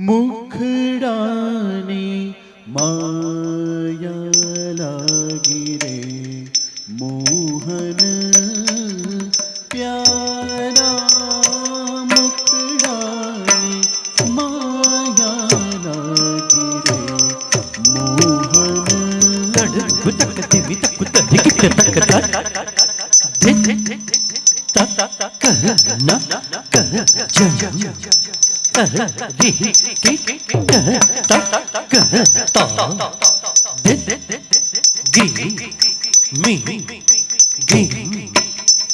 मुखडाने माया लागी रे मोहन प्यारा मुखडाने माया लागी रे मोहन तक देवी तक दिख तक कह न कह जम रे के कह ता दे गी मी गी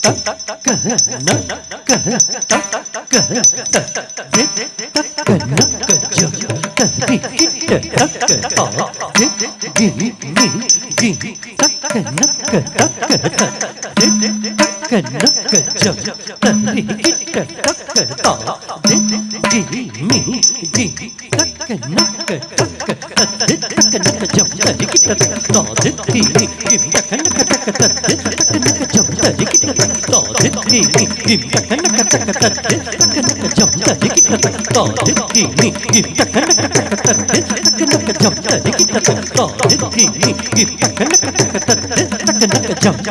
कह न कह कह दे कह न कह जम रे के ता दे गी मी गी कह न कह दे कनक जब तरी किट तक ता दे गी मी गी कनक कनक जब तरी किट तक ता दे गी मी कनक कनक जब तरी किट तक ता दे गी मी कनक कनक जब तरी किट तक ता दे गी मी कनक कनक जब तरी किट तक ता दे गी मी कनक कनक जब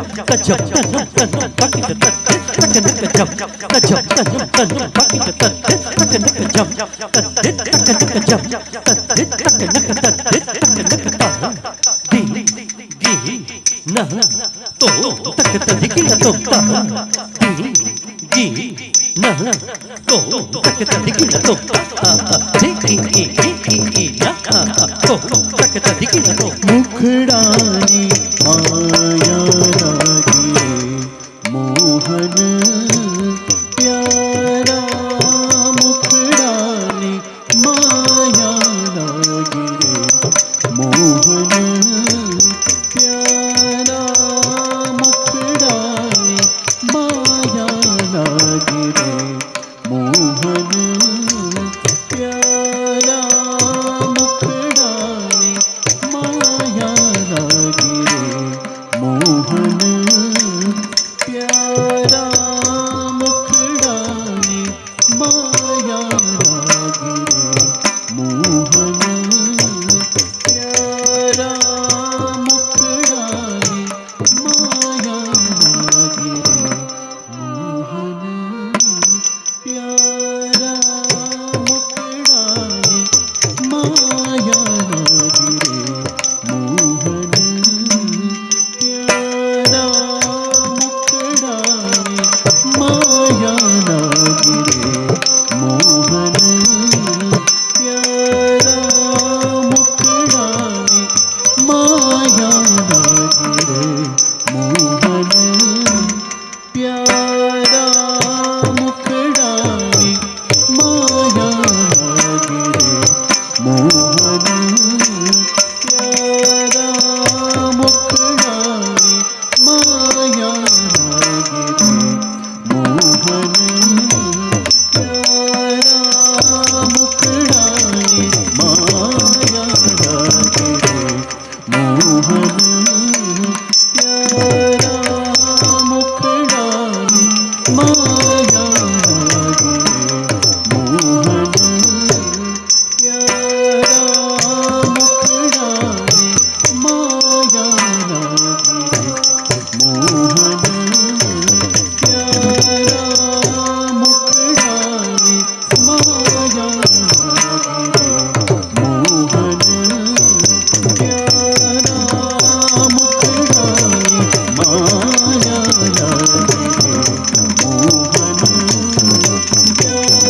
मुखडाने माया लागी रे मोहन प्यारा मुखडाने माया लागी रे मोहन प्यारा मुखडाने माया लागी रे मोहन प्यारा मुखडाने माया लागी रे मोहन प्यारा मुखडाने माया लागी रे मोहन प्यारा मुखडाने माया लागी रे मोहन प्यारा मुखडाने माया लागी रे मोहन प्यारा मुखडाने माया लागी रे मोहन प्यारा मुखडाने माया लागी रे मोहन प्यारा मुखडाने माया लागी रे मोहन प्यारा मुखडाने माया लागी रे मोहन प्यारा मुखडाने माया लागी रे मोहन प्यारा मुखडाने माया लागी रे मोहन प्यारा मुखडाने माया लागी रे मोहन प्यारा मुखडाने माया लागी रे मोहन प्यारा मुखडाने माया लागी रे मोहन प्यारा मुखडाने माया लागी रे मोहन प्यारा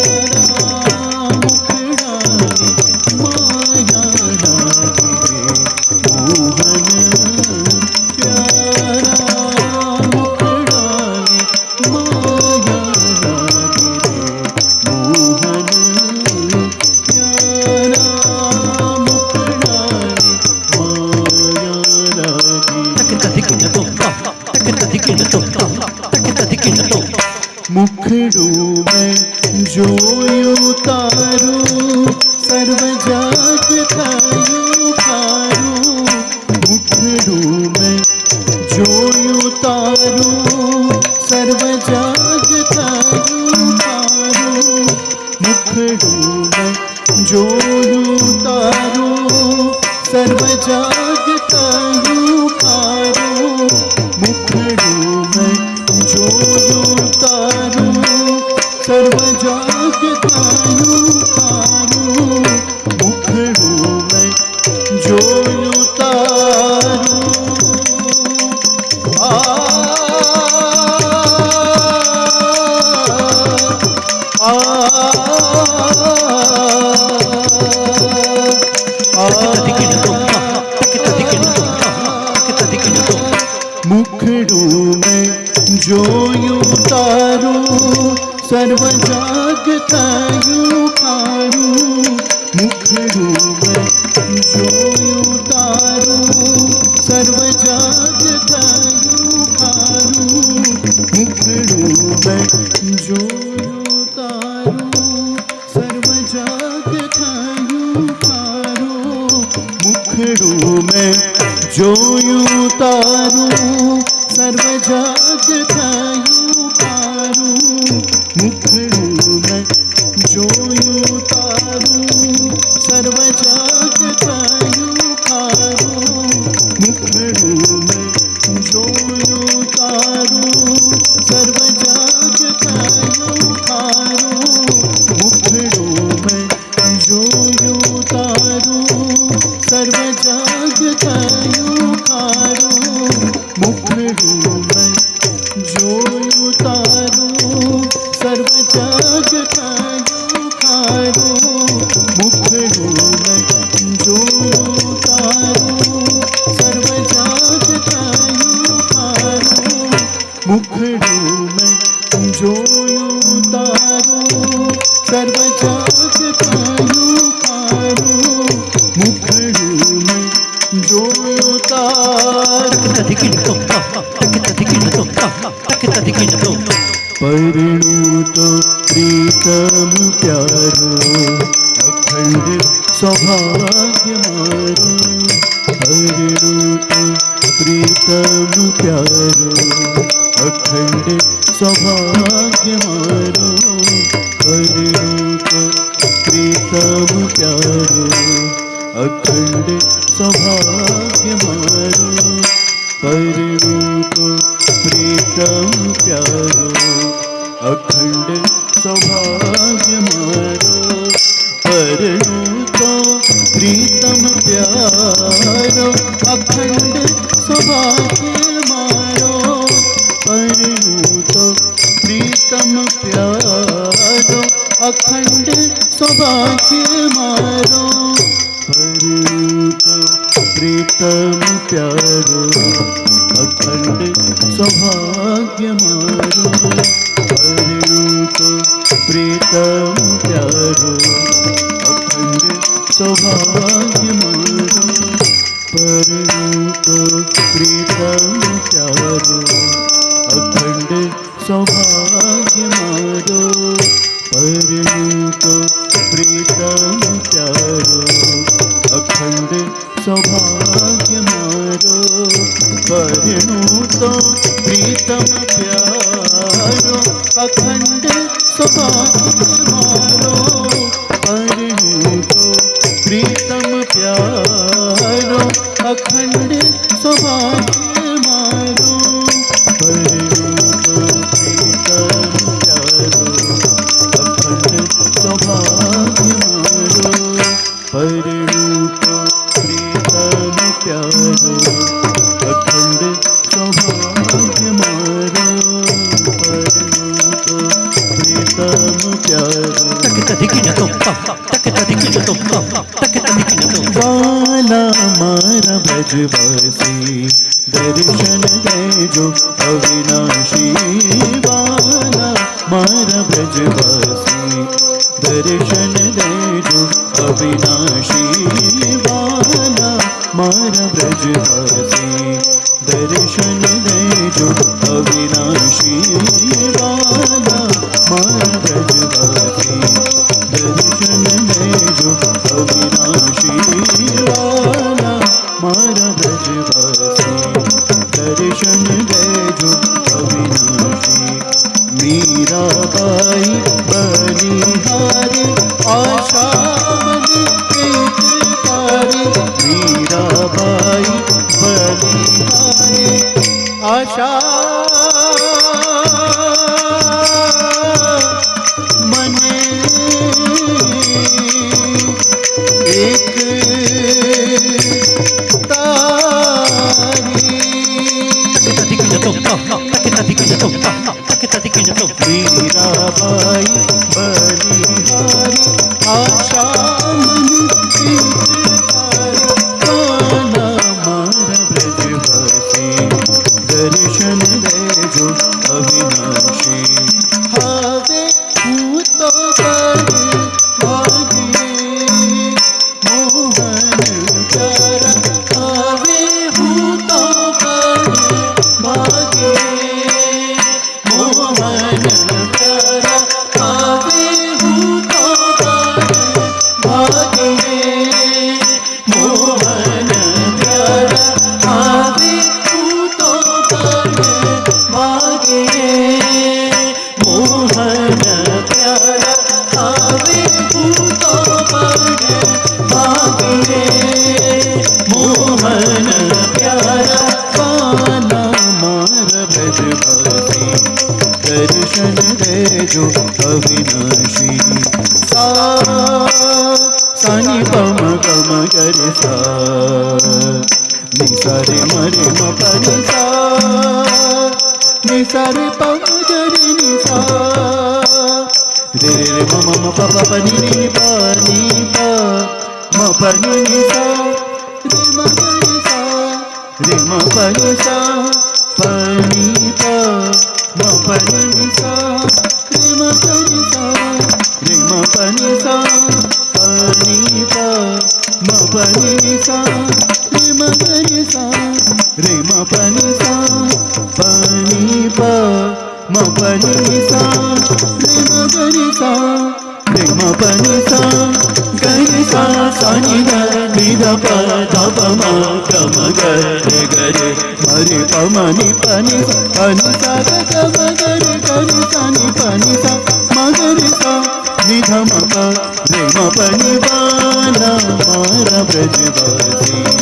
मुखडाने माया लागी रे मोहन प्यारा मुखडाने माया लागी मुखड़ू में जोयो तारू सर्व जाग थायू पारू मुखड़ू में जोयो तारू सर्व जाग थायू पारू मुखड़ू में जो मुखड़ों में जोयूं तारूं सर्व जाग तायूं तारूं मुखड़ों में जोयूं तारूं आ मुखड़ों में जोयूं तारूं सर्व जाग तायूं तारूं मुखड़ों में जोयूं तारूं सर्व जाग तायूं तारूं मुखड़ों में जोयूं तारूं सर्व जाग तायूं तारूं मुखड़ों में जोयूं तारूं सर्व जाग तायूं तारूं मुखड़ों में जोयूं तारूं सर्व जाग तायूं तारूं मुखड़ों में जोयूं तारूं सर्व जाग तायूं तारूं मुखड़ों में जोयूं तारूं सर्व जाग तायूं तारूं मुखड़ों में जोयूं तारूं सर्व जाग तायूं तारूं मुखड़ों में जोयूं तारूं सर्व जाग तायूं तारूं मुखड़ों में जोयूं तारूं सर्व जाग तायूं तारूं मुखड़ों में जोयूं तारूं परिणू तो प्रीतम प्यारो अखंड सौभाग्य मारो परिणू तो प्रीतम प्यारो अखंड सौभाग्य मारो परिणू तो प्रीतम प्यारो अखंड सौभाग्य मारो परिणू तो प्रीतम प्यारो अखंड सौभाग्य मारो परिणू तो प्रीतम प्यारो अखंड सौभाग्य मारो परिणू तो प्रीतम प्यारो अखंड सौभाग्य मारो परिणू तो प्रीतम प्यारो अखंड सौभाग्य मारो परिणू तो प्रीतम प्यारो अखंड सौभाग्य मारो परिणू तो प्रीतम प्यारो अखंड सौभाग्य मारो परिणू तो प्रीतम प्यारो अखंड सौभाग्य मारो परिणू तो प्रीतम प्यारो अखंड सौभाग्य मारो परिणू तो प्रीतम प्यारो अखंड सौभाग्य मारो परिणू तो प्रीतम प्यारो अखंड सौभाग्य मारो परिणू तो प्रीतम प्यारो अखंड सौभाग्य मारो परिणू तो प्रीतम प्यारो वाला मारा ब्रजवासी दर्शन दे जो अविनाशी वाला मारा ब्रजवासी दर्शन दे जो अविनाशी वाला मारा ब्रजवासी दर्शन दे जो अविनाशी वाला मारा ब्रजवासी दर्शन दे जो अविनाशी वाला मारा ब्रजवासी दर्शन दे जो अविनाशी मीराबाई बलिहारी आशा मीराबाई बलिहारी आशा આશા મને એક મીરાબાઈ બલિહારી આશા મને કાના મારા બ્રજવાસી દર્શન દેજો અવિનાશી હવે હું તો ભાગી મોહન પ્યારા હવે હું તો ભાગી મોહન પ્યારા હવે હું તો ભાગી મોહન પ્યારા હવે હું તો ભાગી મોહન પ્યારા હવે હું તો ભાગી મોહન પ્યારા કાના મારા બ્રજવાસી દર્શન દેજો અવિનાશી સાની પમ ગમ કરે નિસારે મરે મપની નિસારે પમ જરે નિસા રે રે મમ મ પ પ ની ની પ ની પ મ પ ની નિસા રે મ પ નિસા પ ની પ મ પ ની નિસા રે મ પ નિસા રે મ પ નિસા પ ની પ મ પ ની નિસા રે મ પ નિસા રે મ પ નિસા પ ની પ મ પ નિસા રે મ ગ નિસા રે મ પ નિસા ગ નિસા સા ની ધ ની ધ પ ધ પ મ ગ મ ગ રે ગ રે મરે પ મ ની પ ની પ ની સા ગ ગ મ ગ રે ગ ની સા ની પ ની સા મ ગ રે સા ની ધ મ પ રે મ પ ની વાલા મારા બ્રજવાસી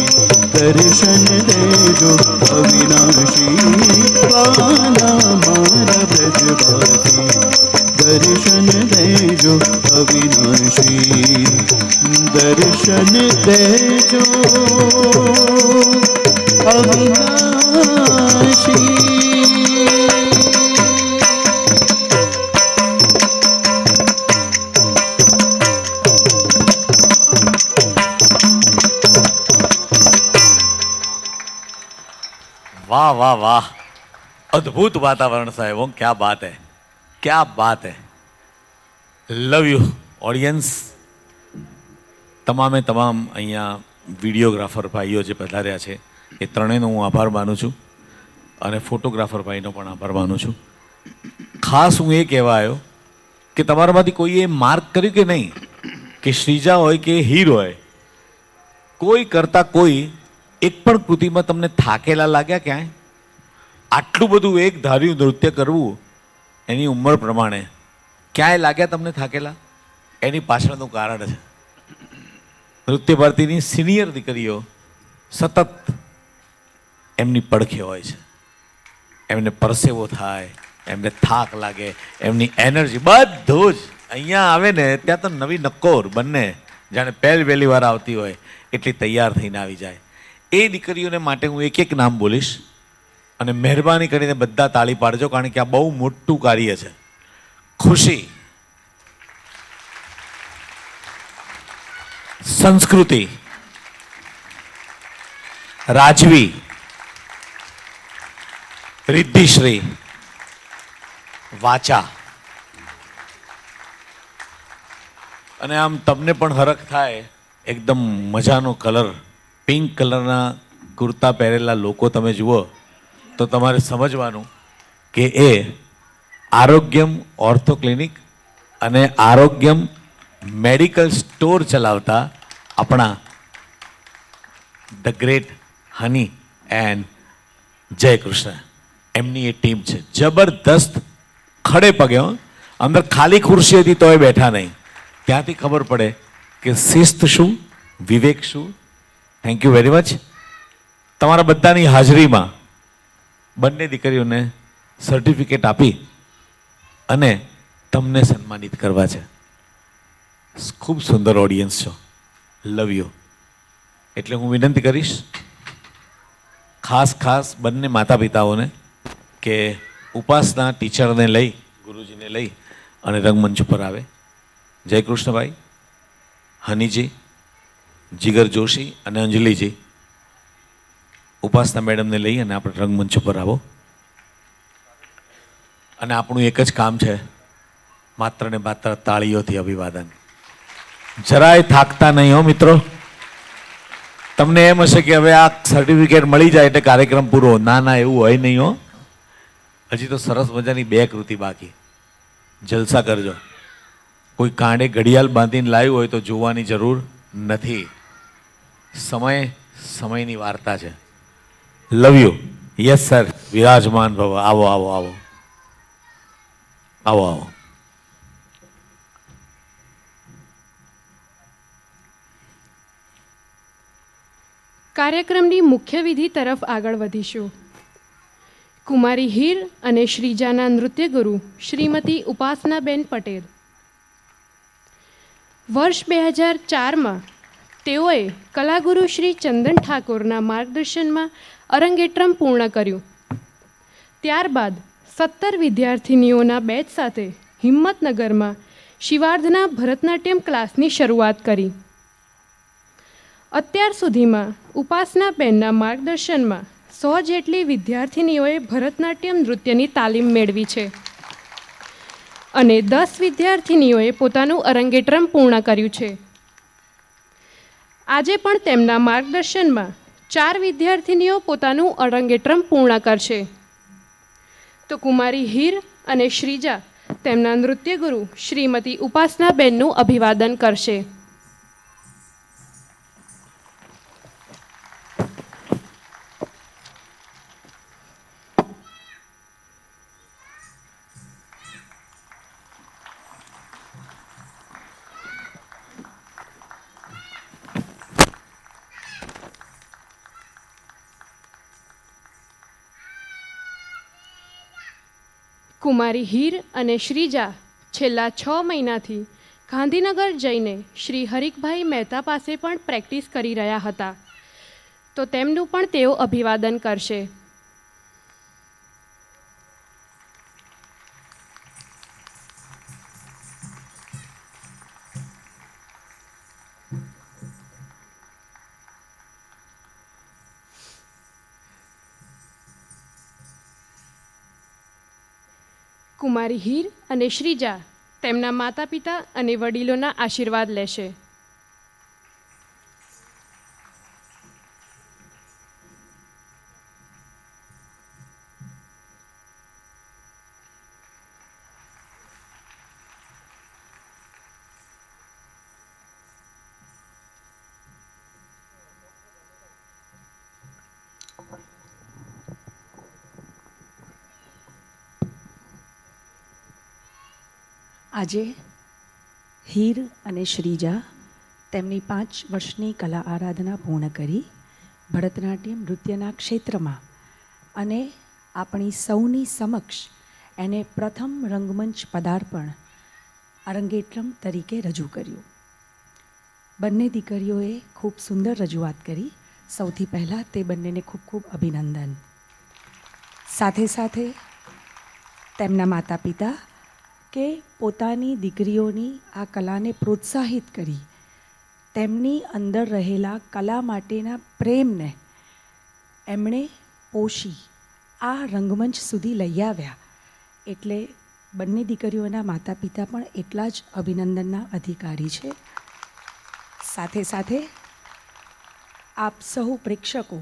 દર્શન દેજો અવિનાશી વાલા મારા બ્રજવાસી દર્શન દેજો અવિનાશી દર્શન દેજો અવિનાશી वाह वाह वाह, अद्भुत वातावरण साहेबों, क्या बात है, क्या बात है. Love you audience. તમામે તમામ અહીંયા વિડીયોગ્રાફર ભાઈઓ જે પધાર્યા છે એ ત્રણેયનો હું આભાર માનું છું અને ફોટોગ્રાફર ભાઈનો પણ આભાર માનું છું. ખાસ હું એ કહેવા આવ્યો કે તમારામાંથી કોઈએ માર્ક કર્યું કે નહીં કે શ્રીજા હોય કે હીર હોય, કોઈ કરતાં કોઈ એક પણ કૃતિમાં તમને થાકેલા લાગ્યા ક્યાંય? આટલું બધું એક ધાર્યું નૃત્ય કરવું એની ઉંમર પ્રમાણે ક્યાંય લાગ્યા તમને થાકેલા? એની પાછળનું કારણ છે નૃત્ય ભારતીની સિનિયર દીકરીઓ સતત એમની પડખે હોય છે. એમને પરસેવો થાય, એમને થાક લાગે, એમની એનર્જી બધું જ અહીંયા આવે ને ત્યાં તો નવી નક્કોર બંને જાણે પહેલી વાર આવતી હોય એટલી તૈયાર થઈને આવી જાય. એ દીકરીઓને માટે હું એક એક નામ બોલીશ અને મહેરબાની કરીને બધા તાળી પાડજો, કારણ કે આ બહુ મોટું કાર્ય છે. ખુશી, સંસ્કૃતિ, રાજવી, રિદ્ધિશ્રી, વાચા. અને આમ તમને પણ હરખ થાય, એકદમ મજાનો કલર, પિંક કલરના કુર્તા પહેરેલા લોકો તમે જુઓ તો તમારે સમજવાનું કે એ આરોગ્યમ ઓર્થો ક્લિનિક અને આરોગ્યમ મેડિકલ સ્ટોર ચલાવતા આપણા ધ ગ્રેટ હની એન્ડ જય કૃષ્ણ, એમની એ ટીમ છે. જબરદસ્ત ખડે પગે, અંદર ખાલી ખુરશી હતી તોય બેઠા નહીં. ત્યાંથી ખબર પડે કે શિસ્ત શું, વિવેક શું. Thank you very much. તમારા બધાની હાજરીમાં બંને દીકરીઓને સર્ટિફિકેટ આપી અને તમને સન્માનિત કરવા છે. ખૂબ સુંદર ઓડિયન્સ છો. Love you. એટલે હું વિનંતી કરીશ ખાસ બંને માતા પિતાઓને કે ઉપાસના ટીચરને લઈ, ગુરુજીને લઈ અને રંગમંચ ઉપર આવે. જય કૃષ્ણભાઈ, હનીજી, જીગર જોશી અને અંજલિજી, ઉપાસના મેડમને લઈ અને આપણે રંગમંચ ઉપર આવો. અને આપણું એક જ કામ છે, માત્ર ને માત્ર તાળીઓથી અભિવાદન. જરાય થાકતા નહીં હો મિત્રો. તમને એમ હશે કે હવે આ સર્ટિફિકેટ મળી જાય એટલે કાર્યક્રમ પૂરો. ના ના, એવું હોય નહીં હો. હજી તો સરસ મજાની 2 કૃતિ બાકી. જલસા કરજો. કોઈ કાંડે ઘડિયાળ બાંધીને લાવ્યું હોય તો જોવાની જરૂર નથી. સમયની વાર્તા છે. Love you. Yes sir. વિરાજમાન ભવ. આવો આવો આવો આવો આવો. કાર્યક્રમની મુખ્ય વિધિ તરફ આગળ વધીશું. કુમારી હીર અને શ્રીજાના નૃત્ય ગુરુ શ્રીમતી ઉપાસનાબેન પટેલ. વર્ષ 2004માં તેઓએ કલાગુરુ શ્રી ચંદન ઠાકોરના માર્ગદર્શનમાં અરંગેટ્રમ પૂર્ણ કર્યું. ત્યારબાદ 17 વિદ્યાર્થિનીઓના બેચ સાથે હિંમતનગરમાં શિવાર્ધના ભરતનાટ્યમ ક્લાસની શરૂઆત કરી. અત્યાર સુધીમાં ઉપાસનાબેનના માર્ગદર્શનમાં 100 જેટલી વિદ્યાર્થિનીઓએ ભરતનાટ્યમ નૃત્યની તાલીમ મેળવી છે અને 10 વિદ્યાર્થિનીઓએ પોતાનું અરંગેટ્રમ પૂર્ણ કર્યું છે. આજે પણ તેમના માર્ગદર્શનમાં 4 વિદ્યાર્થિનીઓ પોતાનું અરંગેટ્રમ પૂર્ણ કરશે. તો કુમારી હીર અને શ્રીજા તેમના નૃત્ય ગુરુ શ્રીમતી ઉપાસનાબેનનું અભિવાદન કરશે. કુમારી હીર અને શ્રીજા છેલ્લા 6 મહિનાથી ગાંધીનગર જઈને શ્રી હરિકભાઈ મહેતા પાસે પણ પ્રેક્ટિસ કરી રહ્યા હતા. તો તેમનું પણ તેઓ અભિવાદન કરશે. કુમારી હીર અને શ્રીજા તેમના માતા પિતા અને વડીલોના આશીર્વાદ લેશે. આજે હીર અને શ્રીજા તેમની 5 વર્ષની કલા આરાધના પૂર્ણ કરી ભરતનાટ્યમ નૃત્યના ક્ષેત્રમાં અને આપણી સૌની સમક્ષ એને પ્રથમ રંગમંચ પદાર્પણ અરંગેટ્રમ તરીકે રજૂ કર્યું. બંને દીકરીઓએ ખૂબ સુંદર રજૂઆત કરી. સૌથી પહેલાં તે બંનેને ખૂબ ખૂબ અભિનંદન. સાથે સાથે તેમના માતા પિતા કે પોતાની દીકરીઓની આ કલાને પ્રોત્સાહિત કરી તેમની અંદર રહેલા કલા માટેના પ્રેમને એમણે પોષી આ રંગમંચ સુધી લઈ આવ્યા. એટલે બંને દીકરીઓના માતા પિતા પણ એટલા જ અભિનંદનના અધિકારી છે. સાથે સાથે આપ સહુ પ્રેક્ષકો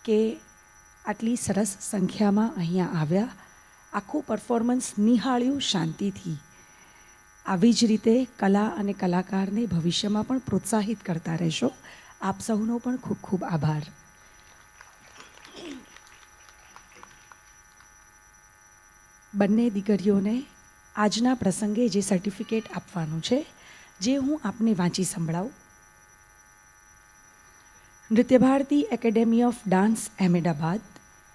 કે આટલી સરસ સંખ્યામાં અહીંયા આવ્યા, આખું પરફોર્મન્સ નિહાળ્યું શાંતિથી. આવી જ રીતે કલા અને કલાકારને ભવિષ્યમાં પણ પ્રોત્સાહિત કરતા રહેશો. આપ સૌનો પણ ખૂબ ખૂબ આભાર. બંને દીકરીઓને આજના પ્રસંગે જે સર્ટિફિકેટ આપવાનું છે, જે હું આપને વાંચી સંભળાવું. Nritya Bharati academy of dance Ahmedabad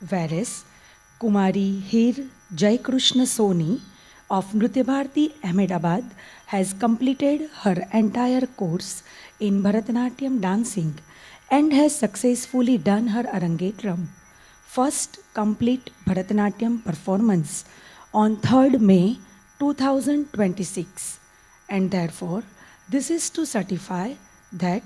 whereas Kumari Hir Jaikrishna Soni of Nritya Bharati Ahmedabad has completed her entire course in Bharatanatyam dancing and has successfully done her Arangetram, first complete Bharatanatyam performance on 3rd May 2026, and therefore this is to certify that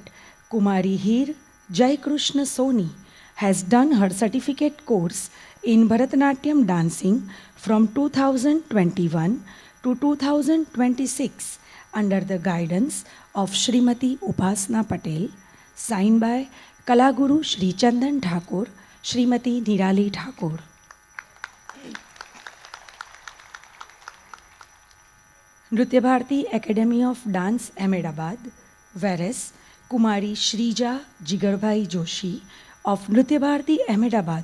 Kumari Hir Jaikrishna Soni has done her certificate course in Bharatanatyam dancing from 2021 to 2026 under the guidance of Srimati Upasana Patel, signed by Kalaguru Shri Chandan Thakur, Srimati Nirali Thakur. Nritya Bharati Academy of Dance Ahmedabad, whereas Kumari Shrija Jigarbai Joshi of Nritya Bharati Ahmedabad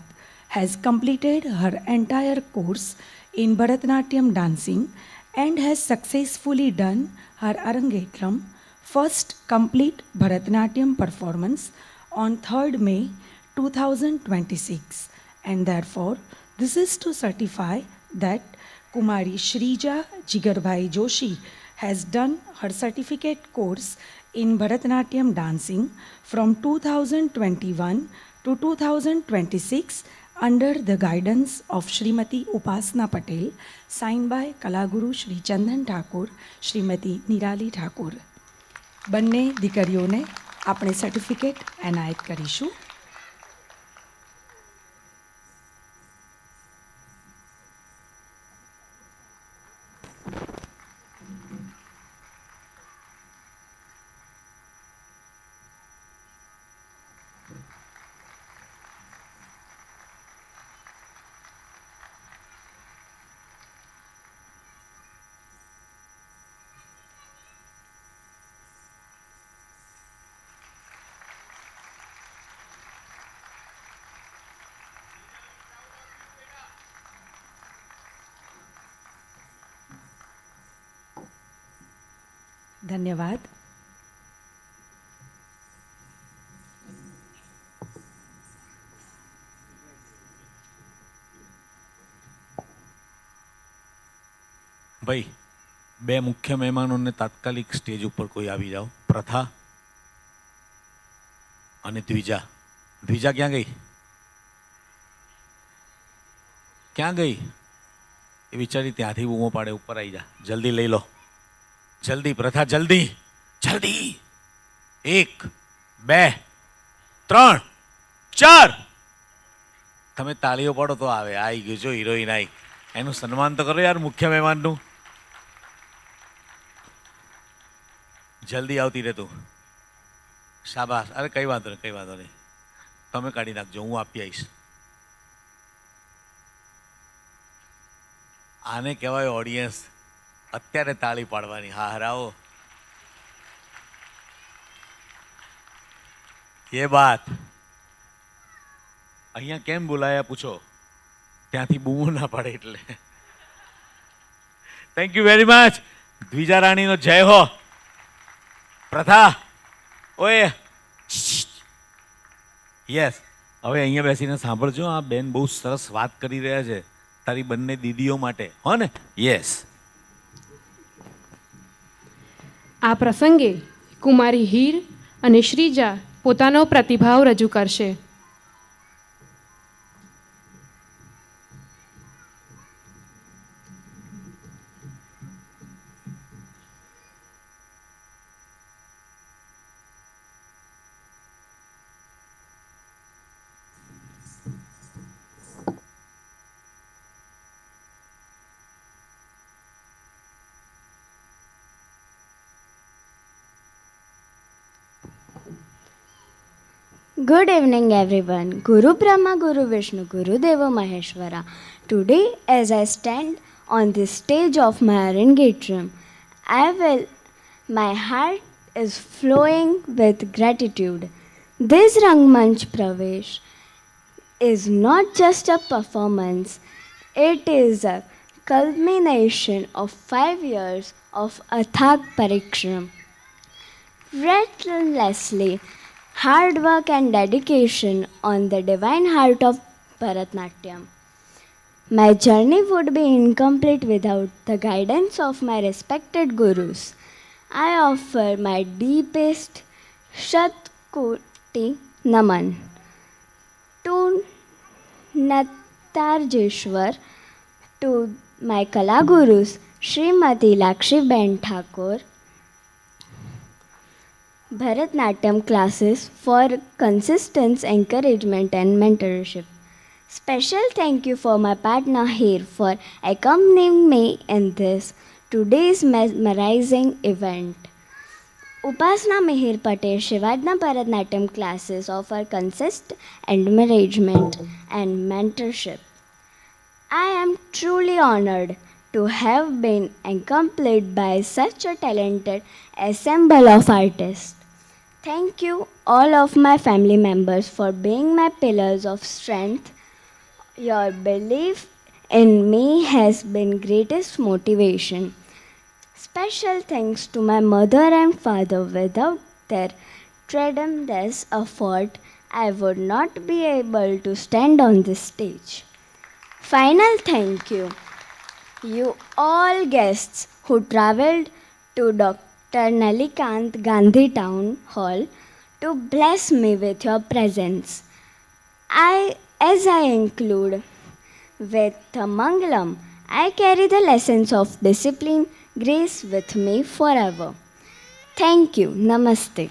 has completed her entire course in Bharatanatyam dancing and has successfully done her Arangetram, first complete Bharatanatyam performance on 3rd May 2026, and therefore this is to certify that Kumari Shrija Jigarbai Joshi has done her certificate course in Bharatanatyam dancing from 2021 to 2026 under the guidance of Srimati Upasana Patel, signed by Kalaguru Shri Chandan Thakur, Srimati Nirali Thakur. બંને દીકરીઓને આપણે certificate એનાયત કરીશું. ધન્યવાદ. ભાઈ, બે મુખ્ય મહેમાનોને તાત્કાલિક સ્ટેજ ઉપર કોઈ આવી જાઓ. પ્રથા અને દ્વિજા. દ્વિજા ક્યાં ગઈ? ક્યાં ગઈ એ વિચારી ત્યાંથી બૂમો પાડે, ઉપર આવી જા, જલ્દી લઈ લો, જલ્દી. પ્રથા જલ્દી જલ્દી. 1 2 3 4. તમે તાળીઓ પાડો તો આવે. આવી ગયું જો હિરોઈન આવી, એનું સન્માન તો કરો યાર મુખ્ય મહેમાનનું. જલ્દી આવતી રહે તું. શાબાશ. અરે કઈ વાંધો નહીં, કઈ વાંધો નહીં, તમે કાઢી નાખજો, હું આપી આવીશ. આને કહેવાય ઓડિયન્સ. અત્યારે તાળી પાડવાની. હા હરાવો. એ બાત. અહીંયા કેમ બોલાયા પૂછો, ત્યાંથી બૂમો ના પાડે એટલે. Thank you very much. Dwija રાણીનો જય હો. પ્રથા ઓય યસ. હવે અહીંયા બેસીને સાંભળજો. આ બેન બહુ સરસ વાત કરી રહ્યા છે તારી બંને દીદીઓ માટે, હો ને? યસ. આ પ્રસંગે કુમારી હીર અને શ્રીજા પોતાનો પ્રતિભાવ રજૂ કરશે. Good evening everyone. Guru Brahma, Guru Vishnu, Guru Deva Maheshwara. Today as I stand on the stage of my Arangetram, my heart is flowing with gratitude. This Rangmanch Pravesh is not just a performance, it is a culmination of 5 years of athak parikram. Relentlessly hard work and dedication on the divine heart of Bharatnatyam. My journey would be incomplete without the guidance of my respected gurus. I offer my deepest Shatkoti Naman to Natarjeshwar, to my Kala Gurus, Srimati Lakshmiben Thakur, Bharatnatyam classes for consistent encouragement and mentorship. Special thank you for my partner here for accompanying me in this today's mesmerizing event. Upasana Mihir Patel Shivadna Bharatnatyam classes offer consistent encouragement and mentorship. I am truly honored to have been accompanied by such a talented ensemble of artists. Thank you all of my family members for being my pillars of strength. Your belief in me has been greatest motivation. Special thanks to my mother and father. Without their tremendous effort, I would not be able to stand on this stage. Final thank you all guests who travelled to Dr. Nalikant Gandhi Town Hall to bless me with your presence. As I include with the Mangalam, I carry the lessons of discipline, grace with me forever. Thank you. Namaste.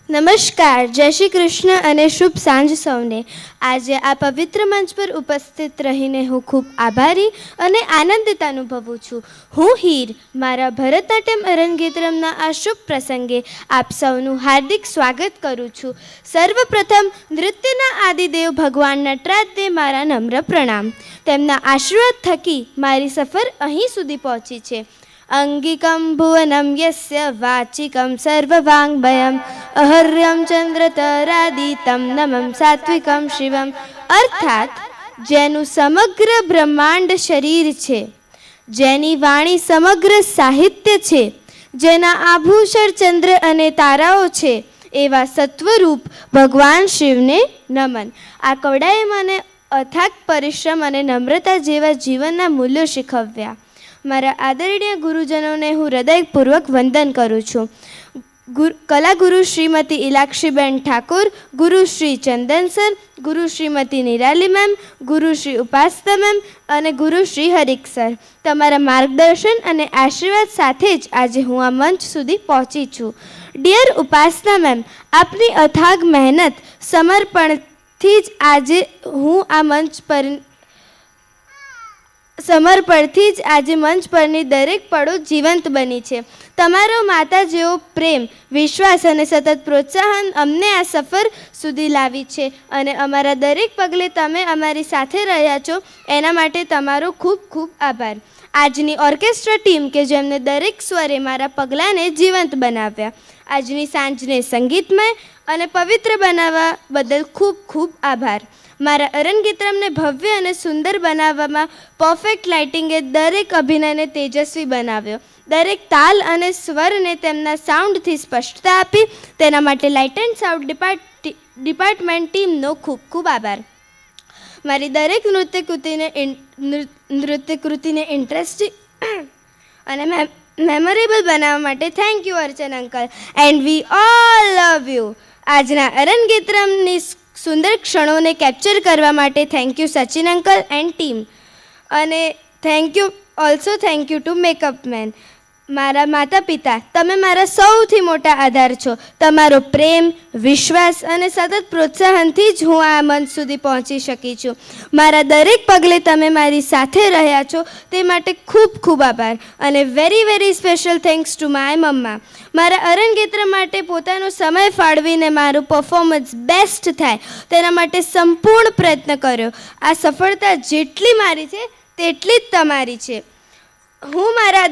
નમસ્કાર, જય શ્રી કૃષ્ણ અને શુભ સાંજ સૌને. આજે આ પવિત્ર મંચ પર ઉપસ્થિત રહીને હું ખૂબ આભારી અને આનંદિત અનુભવું છું. હું હીર મારા ભરતનાટ્યમ અરંગેત્રમના આ શુભ પ્રસંગે આપ સૌનું હાર્દિક સ્વાગત કરું છું. સર્વપ્રથમ નૃત્યના આદિદેવ ભગવાન નટરાજને મારા નમ્ર પ્રણામ. તેમના આશીર્વાદ થકી મારી સફર અહીં સુધી પહોંચી છે. અંગિકમ ભુવનમ યસ્ય વાચિકમ સર્વવાંગમયમ અહર્યમ ચંદ્રતરાદિતમ નમમ સાત્વિકમ શિવમ. અર્થાત જેનું સમગ્ર બ્રહ્માંડ શરીર છે, જેની વાણી સમગ્ર સાહિત્ય છે, જેના આભૂષણ ચંદ્ર અને તારાઓ છે, એવા સત્વરૂપ ભગવાન શિવને નમન. આ કવડાએ મને અથાગ પરિશ્રમ અને નમ્રતા જેવા જીવનના મૂલ્યો શીખવ્યા. મારા આદરણીય ગુરુજનોને હું હૃદયપૂર્વક વંદન કરું છું. કલા ગુરુ શ્રીમતી ઇલાક્ષીબેન ઠાકોર, ગુરુ શ્રી ચંદન સર, ગુરુ શ્રીમતી નિરાલી મેમ, ગુરુ શ્રી ઉપાસના મેમ અને ગુરુ શ્રી હરિક સર, તમારા માર્ગદર્શન અને આશીર્વાદ સાથે જ આજે હું આ મંચ સુધી પહોંચી છું. ડિયર ઉપાસના મેમ, આપની અથાગ મહેનત, સમર્પણથી જ આજે હું આ મંચ પર મંચ પરની દરેક પળો જીવંત બની છે. તમારો માતા જેવો પ્રેમ, વિશ્વાસ અને સતત પ્રોત્સાહન અમને આ સફર સુધી લાવી છે અને અમારા દરેક પગલે તમે અમારી સાથે રહ્યા છો, એના માટે તમારો ખૂબ ખૂબ આભાર. આજની ઓર્કેસ્ટ્રા ટીમ કે જેમને દરેક સ્વરે મારા પગલાંને જીવંત બનાવ્યા, આજની સાંજને સંગીતમય અને પવિત્ર બનાવવા બદલ ખૂબ ખૂબ આભાર. મારા અરંગેત્રમને ભવ્ય અને સુંદર બનાવવામાં પરફેક્ટ લાઇટિંગે દરેક અભિનયને તેજસ્વી બનાવ્યો. દરેક તાલ અને સ્વરને તેમના સાઉન્ડથી સ્પષ્ટતા આપી. તેના માટે લાઇટ એન્ડ સાઉન્ડ ડિપાર્ટમેન્ટ ટીમનો ખૂબ ખૂબ આભાર. મારી દરેક નૃત્યકૃતિને ઇન્ટરેસ્ટિંગ અને મેમોરેબલ બનાવવા માટે thank you Archan uncle, and we all love you. આજના અરંગેત્રમની સુંદર ક્ષણોને કેપ્ચર કરવા માટે thank you Sachin uncle and team. અને thank you to makeup man. મારા માતા પિતા, તમે મારા સૌથી મોટા આધાર છો. તમારો પ્રેમ, વિશ્વાસ અને સતત પ્રોત્સાહનથી જ હું આ મંચ સુધી પહોંચી શકી છું. મારા દરેક પગલે તમે મારી સાથે રહ્યા છો, તે માટે ખૂબ ખૂબ આભાર. અને very very special thanks to my mamma. મારા અરંગેત્ર માટે પોતાનો સમય ફાળવીને મારું પરફોર્મન્સ બેસ્ટ થાય તેના માટે સંપૂર્ણ પ્રયત્ન કર્યો. આ સફળતા જેટલી મારી છે તેટલી જ તમારી છે. હું મારા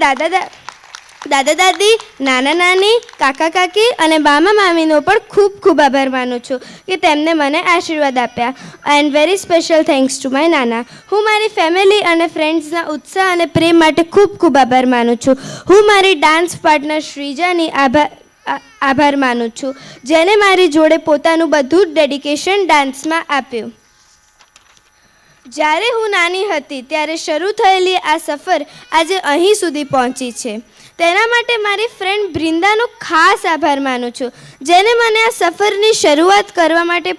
દાદા દાદી, નાના નાની, કાકા કાકી અને મામા મામીનો પણ ખૂબ ખૂબ આભાર માનું છું કે તેમને મને આશીર્વાદ આપ્યા. And very special thanks to my નાના. હું મારી ફેમિલી અને ફ્રેન્ડ્સના ઉત્સાહ અને પ્રેમ માટે ખૂબ ખૂબ આભાર માનું છું. હું મારી ડાન્સ પાર્ટનર શ્રીજાની આભાર માનું છું, જેને મારી જોડે પોતાનું બધું જ ડેડિકેશન ડાન્સમાં આપ્યું. જ્યારે હું નાની હતી ત્યારે શરૂ થયેલી આ સફર આજે અહીં સુધી પહોંચી છે. તેના માટે મારી ફ્રેન્ડ બ્રિંદાનો ખાસ આભાર માનું છું, જેને મને આ સફરની શરૂઆત કરવા માટે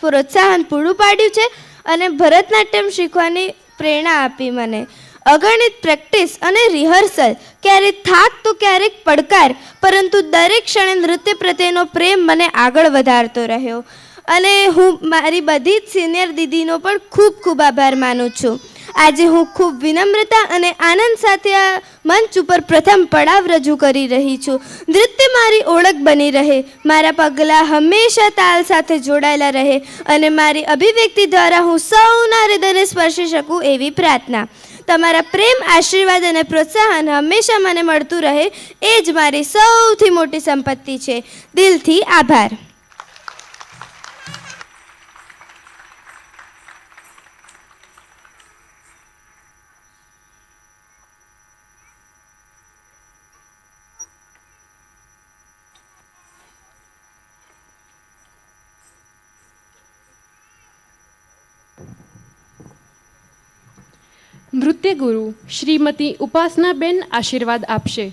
પ્રોત્સાહન પૂરું પાડ્યું છે અને ભરતનાટ્યમ શીખવાની પ્રેરણા આપી મને. અગણિત પ્રેક્ટિસ અને રિહર્સલ, ક્યારેક થાક તો ક્યારેક પડકાર, પરંતુ દરેક ક્ષણે નૃત્ય પ્રત્યેનો પ્રેમ મને આગળ વધારતો રહ્યો. અને હું મારી બધી જ સિનિયર દીદીનો પણ ખૂબ ખૂબ આભાર માનું છું. આજે હું ખૂબ વિનમ્રતા અને આનંદ સાથે આ મંચ ઉપર પ્રથમ પડાવ રજૂ કરી રહી છું. નૃત્ય મારી ઓળખ બની રહે, મારા પગલાં હંમેશા તાલ સાથે જોડાયેલા રહે અને મારી અભિવ્યક્તિ દ્વારા હું સૌના હૃદયને સ્પર્શી શકું એવી પ્રાર્થના. તમારા પ્રેમ, આશીર્વાદ અને પ્રોત્સાહન હંમેશા મને મળતું રહે એ જ મારી સૌથી મોટી સંપત્તિ છે. દિલથી આભાર. નૃત્ય ગુરુ શ્રીમતી ઉપાસનાબેન આશીર્વાદ આપશે.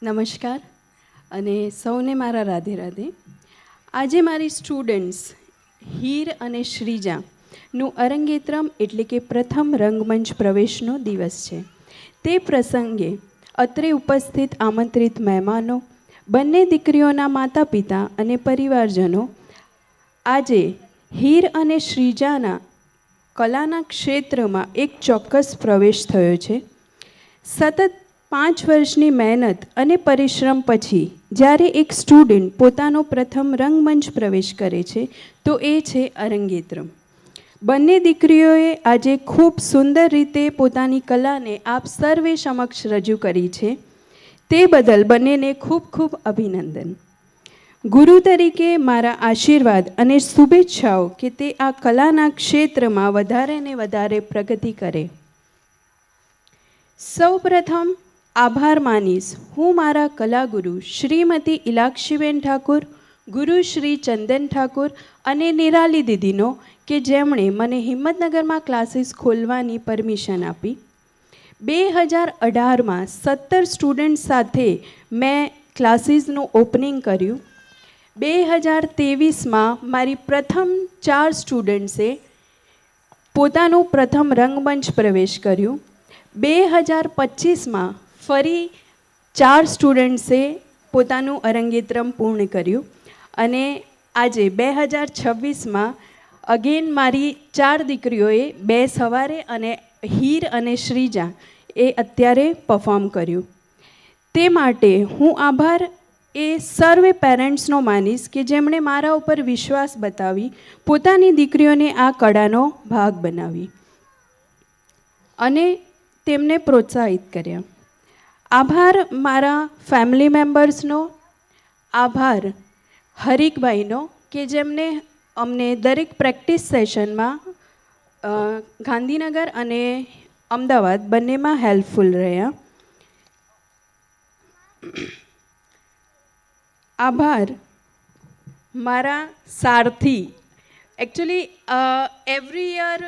નમસ્કાર અને સૌને મારા રાધે રાધે. આજે મારી સ્ટુડન્ટ્સ હીર અને શ્રીજાનું અરંગેત્રમ એટલે કે પ્રથમ રંગમંચ પ્રવેશનો દિવસ છે. તે પ્રસંગે અત્રે ઉપસ્થિત આમંત્રિત મહેમાનો, બંને દીકરીઓના માતા પિતા અને પરિવારજનો, આજે હીર અને શ્રીજાના કલાના ક્ષેત્રમાં એક ચોક્કસ પ્રવેશ થયો છે. સતત 5 વર્ષની મહેનત અને પરિશ્રમ પછી જ્યારે એક સ્ટુડન્ટ પોતાનો પ્રથમ રંગમંચ પ્રવેશ કરે છે તો એ છે અરંગેત્રમ. બંને દીકરીઓએ આજે ખૂબ સુંદર રીતે પોતાની કલાને આપ સર્વે સમક્ષ રજૂ કરી છે. તે બદલ બંનેને ખૂબ ખૂબ અભિનંદન. ગુરુ તરીકે મારા આશીર્વાદ અને શુભેચ્છાઓ કે તે આ કલાના ક્ષેત્રમાં વધારે ને વધારે પ્રગતિ કરે. સૌપ્રથમ આભાર માનીશ હું મારા કલાગુરુ શ્રીમતી ઇલાક્ષીબેન ઠાકુર, ગુરુ શ્રી ચંદન ઠાકુર અને નિરાલી દીદીનો કે જેમણે મને હિંમતનગરમાં ક્લાસીસ ખોલવાની પરમિશન આપી. 2018માં 17 સ્ટુડન્ટ સાથે મેં ક્લાસીસનું ઓપનિંગ કર્યું. 2023માં મારી પ્રથમ 4 સ્ટુડન્ટ્સે પોતાનું પ્રથમ રંગમંચ પ્રવેશ કર્યું. 2025માં ફરી 4 સ્ટુડન્ટ્સે પોતાનું અરંગેત્રમ પૂર્ણ કર્યું અને આજે 2026માં અગેન મારી 4 દીકરીઓએ 2 સવારે અને હીર અને શ્રીજા એ અત્યારે પરફોર્મ કર્યું. તે માટે હું આભાર એ સર્વે પેરેન્ટ્સનો માનીશ કે જેમણે મારા ઉપર વિશ્વાસ બતાવી પોતાની દીકરીઓને આ કળાનો ભાગ બનાવી અને તેમને પ્રોત્સાહિત કર્યા. આભાર મારા ફેમિલી મેમ્બર્સનો, આભાર હરીકભાઈનો કે જેમને અમને દરેક પ્રેક્ટિસ સેશનમાં ગાંધીનગર અને અમદાવાદ બંનેમાં હેલ્પફુલ રહ્યા. આભાર મારા સારથી. એકચ્યુઅલી એવરી યર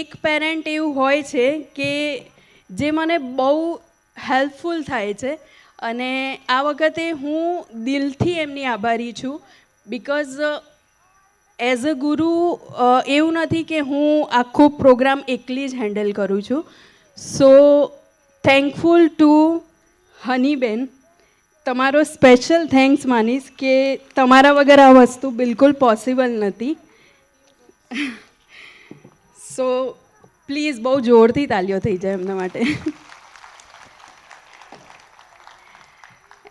એક પેરેન્ટ એવું હોય છે કે જે મને બહુ હેલ્પફુલ થાય છે અને આ વખતે હું દિલથી એમની આભારી છું. બિકોઝ એઝ અ ગુરુ એવું નથી કે હું આખો પ્રોગ્રામ એકલી જ હેન્ડલ કરું છું. સો થેન્કફુલ ટુ હનીબેન. તમારો સ્પેશિયલ થેન્ક્સ માનીશ કે તમારા વગર આ વસ્તુ બિલકુલ પોસિબલ નથી. સો પ્લીઝ બહુ જોરથી તાલીઓ થઈ જાય એમના માટે.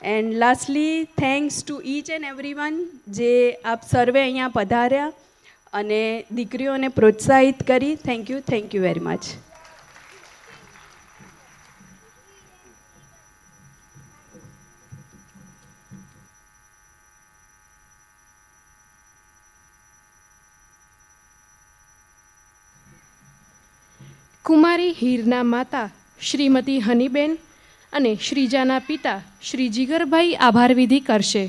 And lastly thanks to each and everyone જે આપ સર્વે અહીંયા પધાર્યા અને દીકરીઓને પ્રોત્સાહિત કરી. Thank you very much. Kumari હીરના માતા શ્રીમતી હનીબેન અને શ્રીજાના પિતા શ્રી જીગરભાઈ આભાર વિધિ કરશે.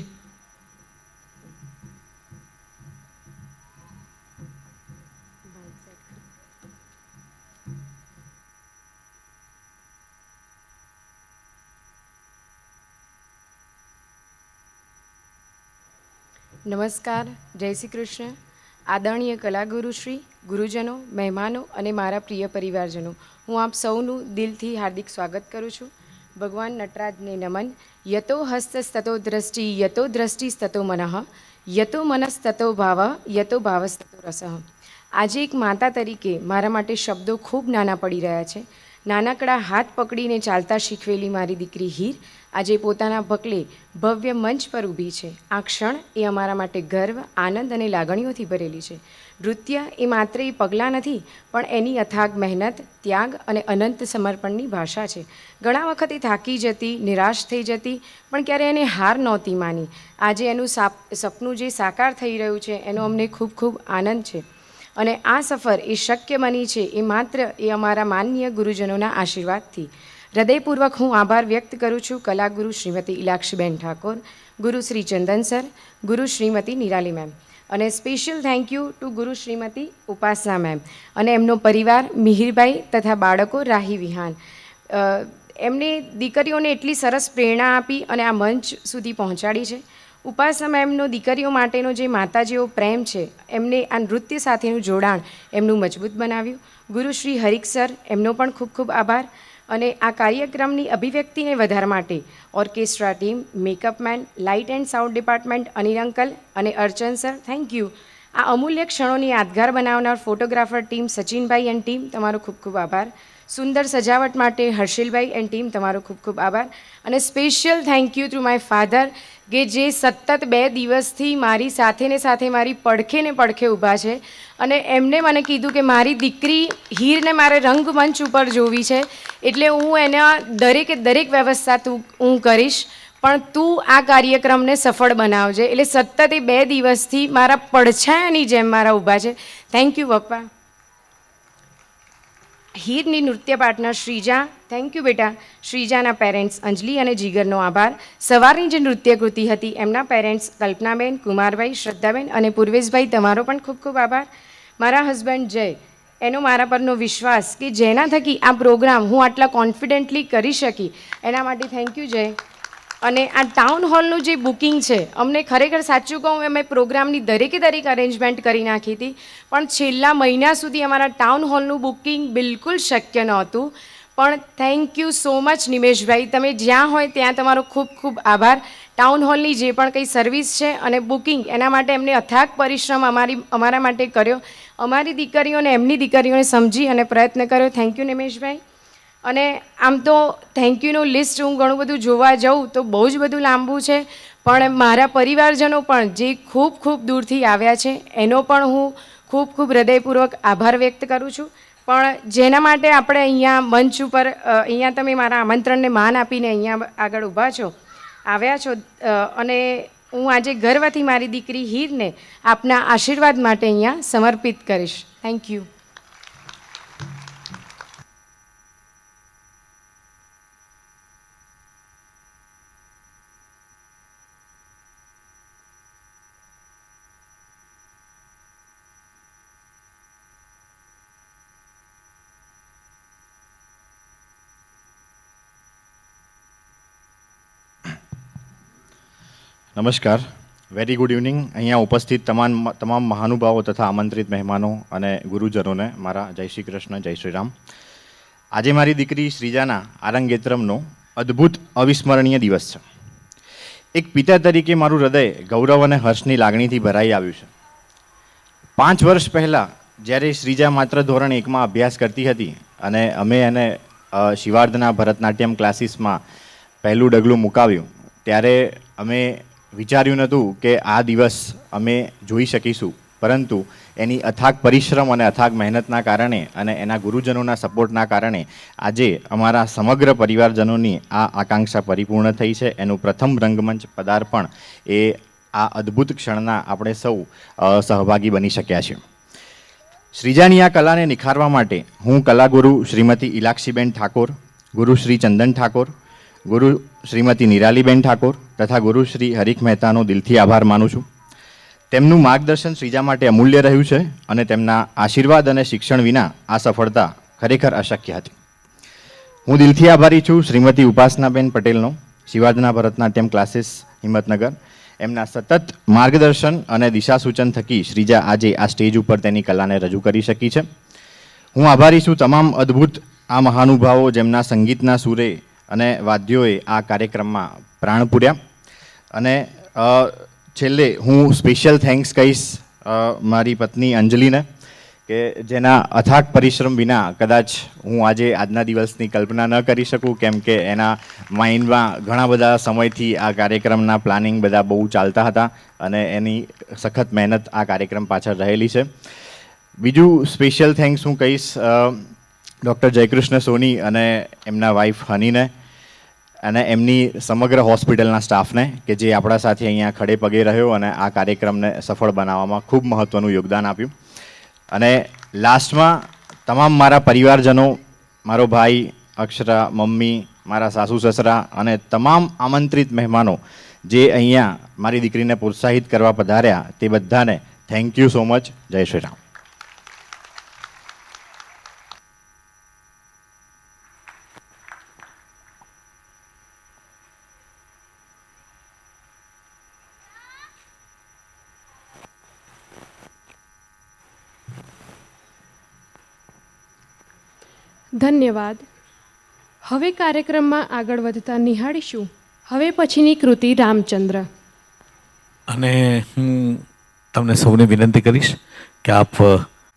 નમસ્કાર, જય શ્રી કૃષ્ણ. આદરણીય કલાગુરુ શ્રી, ગુરુજનો, મહેમાનો અને મારા પ્રિય પરિવારજનો, હું આપ સૌનું દિલથી હાર્દિક સ્વાગત કરું છું. ભગવાન નટરાજને નમન. યતો હસ્તસ્તતો દ્રષ્ટિ, યતો દ્રષ્ટિસ્તતો મનઃ, યતો મનસ્તતો ભાવ, યતો ભાવસ્તતો રસઃ. આજે એક માતા તરીકે મારા માટે શબ્દો ખૂબ નાના પડી રહ્યા છે. નાનકડા હાથ પકડીને ચાલતા શીખવેલી મારી દીકરી હીર આજે પોતાના પગલે ભવ્ય મંચ પર ઊભી છે. આ ક્ષણ એ અમારા માટે ગર્વ, આનંદ અને લાગણીઓથી ભરેલી છે. નૃત્ય એ માત્ર એ પગલાં નથી, પણ એની અથાગ મહેનત, ત્યાગ અને અનંત સમર્પણની ભાષા છે. ઘણા વખતે થાકી જતી, નિરાશ થઈ જતી, પણ ક્યારે એને હાર નહોતી માની. આજે એનું સપનું જે સાકાર થઈ રહ્યું છે એનો અમને ખૂબ ખૂબ આનંદ છે. અને આ સફર એ શક્ય બની છે એ માત્ર એ અમારા માનનીય ગુરુજનોના આશીર્વાદથી. હૃદયપૂર્વક હું આભાર વ્યક્ત કરું છું કલાગુરુ શ્રીમતી ઇલાક્ષીબેન ઠાકોર, ગુરુ શ્રી ચંદન સર, ગુરુ શ્રીમતી નિરાલી મેમ, અને સ્પેશિયલ થેન્ક યુ ટુ ગુરુ શ્રીમતી ઉપાસના મેમ અને એમનો પરિવાર મિહિરભાઈ તથા બાળકો રાહી વિહાન. એમને દીકરીઓને એટલી સરસ પ્રેરણા આપી અને આ મંચ સુધી પહોંચાડી છે. ઉપાસના મેમનો દીકરીઓ માટેનો જે માતા જેવો પ્રેમ છે, એમને આ નૃત્ય સાથેનું જોડાણ એમનું મજબૂત બનાવ્યું. ગુરુ શ્રી હરિક સર, એમનો પણ ખૂબ ખૂબ આભાર. અને આ કાર્યક્રમની અભિવ્યક્તિને વધારવા માટે orchestra team, makeup man, light and sound department Anil uncle અને અર્ચન સર, થેન્ક યુ. આ અમૂલ્ય ક્ષણોની યાદગાર બનાવનાર ફોટોગ્રાફર ટીમ સચિનભાઈ એન્ડ ટીમ, તમારો ખૂબ ખૂબ આભાર. સુંદર સજાવટ માટે હર્ષિલભાઈ એન્ડ ટીમ, તમારો ખૂબ ખૂબ આભાર. અને special thank you to my father કે જે સતત 2 દિવસથી મારી સાથે ને સાથે મારી પડખે ને પડખે ઊભા છે. અને એમને મને કીધું કે મારી દીકરી હીરને મારે રંગમંચ ઉપર જોવી છે, એટલે હું એના દરેક વ્યવસ્થા હું કરીશ, પણ તું આ કાર્યક્રમને સફળ બનાવજે. એટલે સતત એ 2 દિવસથી મારા પડછાયાની જેમ મારા ઊભા છે. થેન્ક યુ પપ્પા. હીરની નૃત્ય પાર્ટનર શ્રીજા, થેન્ક યુ બેટા. શ્રીજાના પેરેન્ટ્સ અંજલિ અને જીગરનો આભાર. સવારની જે નૃત્યકૃતિ હતી એમના પેરેન્ટ્સ કલ્પનાબેન, કુમારભાઈ, શ્રદ્ધાબેન અને પૂર્વેશભાઈ, તમારો પણ ખૂબ ખૂબ આભાર. મારા હસબન્ડ જય, એનો મારા પરનો વિશ્વાસ કે જેના થકી આ પ્રોગ્રામ હું આટલા કોન્ફિડન્ટલી કરી શકી, એના માટે થેન્ક યુ જય. અને આ ટાઉન હોલનું જે બુકિંગ છે, અમને ખરેખર સાચું કહું, અમે પ્રોગ્રામની દરેક અરેન્જમેન્ટ કરી નાખી હતી, પણ છેલ્લા મહિના સુધી અમારા ટાઉન હોલનું બુકિંગ બિલકુલ શક્ય નહોતું. પણ thank you so much Nimeshbhai, તમે જ્યાં હોય ત્યાં તમારો ખૂબ ખૂબ આભાર. ટાઉન હોલની જે પણ કંઈ સર્વિસ છે અને બુકિંગ, એના માટે એમને અથાગ પરિશ્રમ અમારા માટે કર્યો. અમારી દીકરીઓને એમની દીકરીઓને સમજી અને પ્રયત્ન કર્યો. Thank you Nimeshbhai. અને આમ તો થેન્ક યુનું લિસ્ટ હું ઘણું બધું જોવા જાઉં તો બહુ જ બધું લાંબુ છે, પણ મારા પરિવારજનો પણ જે ખૂબ ખૂબ દૂરથી આવ્યા છે એનો પણ હું ખૂબ ખૂબ હૃદયપૂર્વક આભાર વ્યક્ત કરું છું. પણ જેના માટે આપણે અહીંયા મંચ ઉપર અહીંયા તમે મારા આમંત્રણને માન આપીને અહીંયા આગળ ઊભા છો, આવ્યા છો, અને હું આજે ગર્વથી મારી દીકરી હીરને આપના આશીર્વાદ માટે અહીંયા સમર્પિત કરીશ. Thank you. નમસ્કાર, વેરી ગુડ ઇવનિંગ. અહીંયા ઉપસ્થિત તમામ મહાનુભાવો તથા આમંત્રિત મહેમાનો અને ગુરુજનોને મારા જય શ્રી કૃષ્ણ, જય શ્રી રામ. આજે મારી દીકરી શ્રીજાના આરંગેત્રમનો અદ્ભુત અવિસ્મરણીય દિવસ છે. એક પિતા તરીકે મારું હૃદય ગૌરવ અને હર્ષની લાગણીથી ભરાઈ આવ્યું છે. 5 વર્ષ પહેલાં જ્યારે શ્રીજા માત્ર ધોરણ 1માં અભ્યાસ કરતી હતી અને અમે એને શિવાર્ધના ભરતનાટ્યમ ક્લાસીસમાં પહેલું ડગલું મુકાવ્યું, ત્યારે અમે વિચાર્યું નહોતું કે આ દિવસ અમે જોઈ શકીશું, પરંતુ એની અથાગ પરિશ્રમ અને અથાગ મહેનતના કારણે અને એના ગુરુજનોના સપોર્ટના કારણે આજે અમારા સમગ્ર પરિવારજનોની આ આકાંક્ષા પરિપૂર્ણ થઈ છે. એનું પ્રથમ રંગમંચ પદાર્પણ એ આ અદ્ભુત ક્ષણના આપણે સૌ સહભાગી બની શક્યા છીએ. શ્રીજાની આ કલાને નિખારવા માટે હું કલાગુરુ શ્રીમતી ઇલાક્ષીબેન ઠાકોર, ગુરુ શ્રી ચંદન ઠાકોર, ગુરુ શ્રીમતી નિરાલીબેન ઠાકોર તથા ગુરુ શ્રી હરીખ મહેતાનો દિલથી આભાર માનું છું. તેમનું માર્ગદર્શન શ્રીજા માટે અમૂલ્ય રહ્યું છે અને તેમના આશીર્વાદ અને શિક્ષણ વિના આ સફળતા ખરેખર અશક્ય હતી. હું દિલથી આભારી છું શ્રીમતી ઉપાસનાબેન પટેલનો, શિવાર્જના ભરતનાટ્યમ ક્લાસીસ હિંમતનગર. એમના સતત માર્ગદર્શન અને દિશાસૂચન થકી શ્રીજા આજે આ સ્ટેજ ઉપર તેની કલાને રજૂ કરી શકી છે. હું આભારી છું તમામ અદ્ભુત આ મહાનુભાવો જેમના સંગીતના સુરે અને વાદ્યોએ આ કાર્યક્રમમાં પ્રાણ પૂર્યા. અને છેલ્લે હું સ્પેશિયલ થેન્ક્સ કહીશ મારી પત્ની અંજલિને, કે જેના અથાગ પરિશ્રમ વિના કદાચ હું આજે આજના દિવસની કલ્પના ન કરી શકું, કેમ કે એના માઇન્ડમાં ઘણા બધા સમયથી આ કાર્યક્રમના પ્લાનિંગ બધા બહુ ચાલતા હતા અને એની સખત મહેનત આ કાર્યક્રમ પાછળ રહેલી છે. બીજું સ્પેશિયલ થેન્ક્સ હું કહીશ ડૉક્ટર જયકૃષ્ણ સોની અને એમના વાઈફ હનીને અને એમની સમગ્ર હોસ્પિટલના સ્ટાફને, કે જે આપણા સાથે અહીંયા ખડે પગે રહ્યો અને આ કાર્યક્રમને સફળ બનાવવામાં ખૂબ મહત્ત્વનું યોગદાન આપ્યું. અને લાસ્ટમાં તમામ મારા પરિવારજનો, મારો ભાઈ અક્ષરા, મમ્મી, મારા સાસુ સસરા અને તમામ આમંત્રિત મહેમાનો જે અહીંયા મારી દીકરીને પ્રોત્સાહિત કરવા પધાર્યા, તે બધાને થેન્ક યુ સો મચ. જય શ્રી રામ. ધન્યવાદ. હવે કાર્યક્રમમાં આગળ વધતા નિહાળીશું હવે પછીની કૃતિ રામચંદ્ર. અને હું તમને સૌને વિનંતી કરીશ કે આપ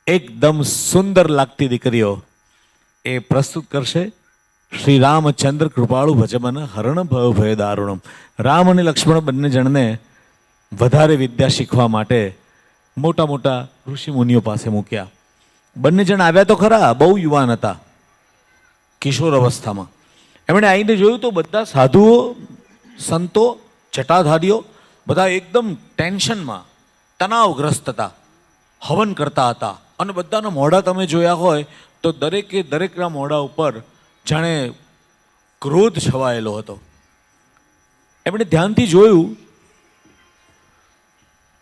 એકદમ સુંદર લાગતી દીકરીઓ એ પ્રસ્તુત કરશે શ્રી રામચંદ્ર કૃપાળુ ભજમન હરણ ભવ ભય દારુણમ. રામ અને લક્ષ્મણ બંને જણને વધારે વિદ્યા શીખવા માટે મોટા મોટા ઋષિ મુનિઓ પાસે મૂક્યા. બંને જણ આવ્યા તો ખરા, બહુ યુવાન હતા, કિશોર અવસ્થામાં. એમણે આવીને જોયું તો બધા સાધુઓ, સંતો, જટાધારીઓ બધા એકદમ ટેન્શનમાં, તણાવગ્રસ્ત હતા, હવન કરતા હતા. અને બધાના મોઢા તમે જોયા હોય તો દરેકના મોઢા ઉપર જાણે ક્રોધ છવાયેલો હતો. એમણે ધ્યાનથી જોયું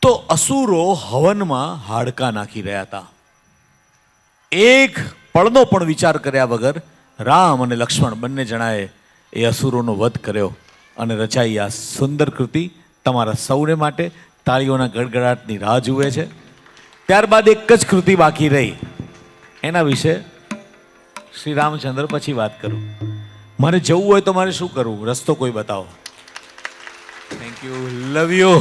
તો અસુરો હવનમાં હાડકાં નાખી રહ્યા હતા. એક પળનો પણ વિચાર કર્યા વગર રામ અને લક્ષ્મણ બંને જણાએ એ અસુરોનો વધ કર્યો અને રચાઈ આ સુંદર કૃતિ તમારા સૌને માટે તાળીઓના ગડગડાટની રાહ જુએ છે. ત્યારબાદ એક જ કૃતિ બાકી રહી, એના વિશે શ્રી રામચંદ્ર પછી વાત કરું. મારે જવું હોય તો મારે શું કરવું, રસ્તો કોઈ બતાવો. Thank you, love you.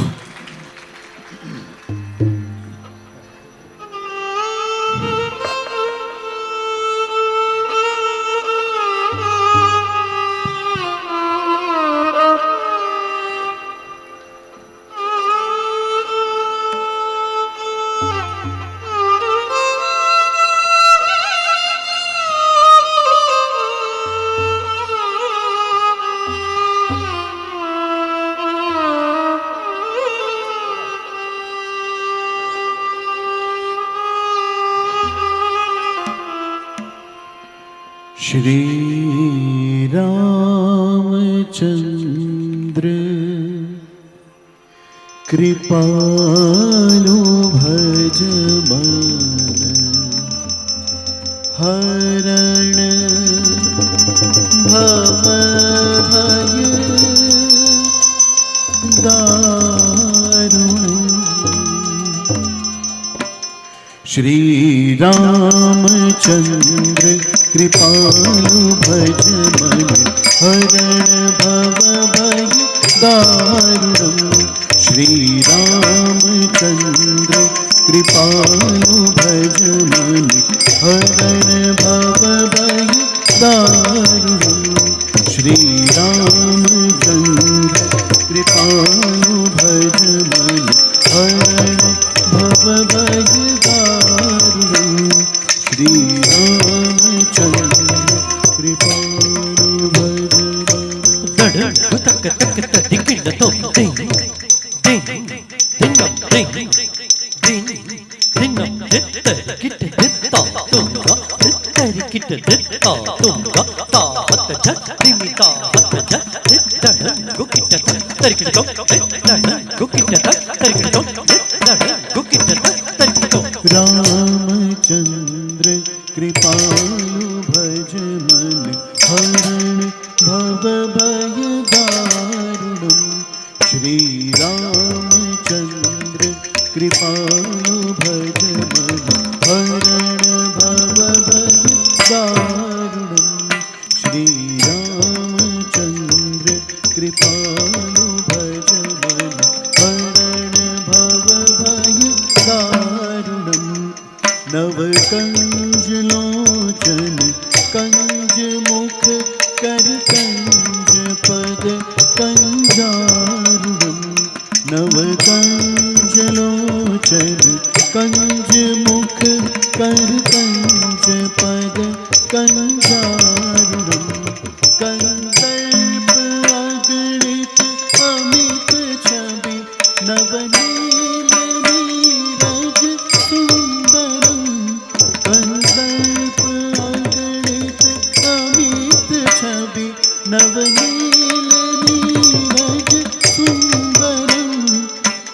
Shri Ramchandra कृपालु भजमन हरण भव भय दारुण. श्री रामचंद्र कृपालु भजमन हरण भव भय दारुणम्. श्री रामचंद्र कृपालु भजमन हरण भव भय दारुणम्. श्री रामचंद्र तरिकिट दित्ता तुंगा तरिकिट दित्ता तुंगा ताहत झत्रिमिता हत झत्रिदड़ गुकिट तरिकिट तो दित्तड़ गुकिट तरिकिट तो दित्तड़ गुकिट तरिकिट तो रामचंद्र कृपालु भज मन हरण भव भय दारुणम् श्री रामचंद्र कृपालु भज मन हरण भव भय दारुणम् श्री रामचंद्र कृपालु भज मन हरण भव भय दारुणम् नवकंज लोचन कंज मुख कर कंज पद कंजारुणम् नवकंज लोचन कंज मुख कर कंज पद कंजारुणम् कंदर्प अगणित अमित छवि नवनील नीरज सुंदरम् कंदर्प अगणित अमित छवि नवनील नीरज सुंदरम्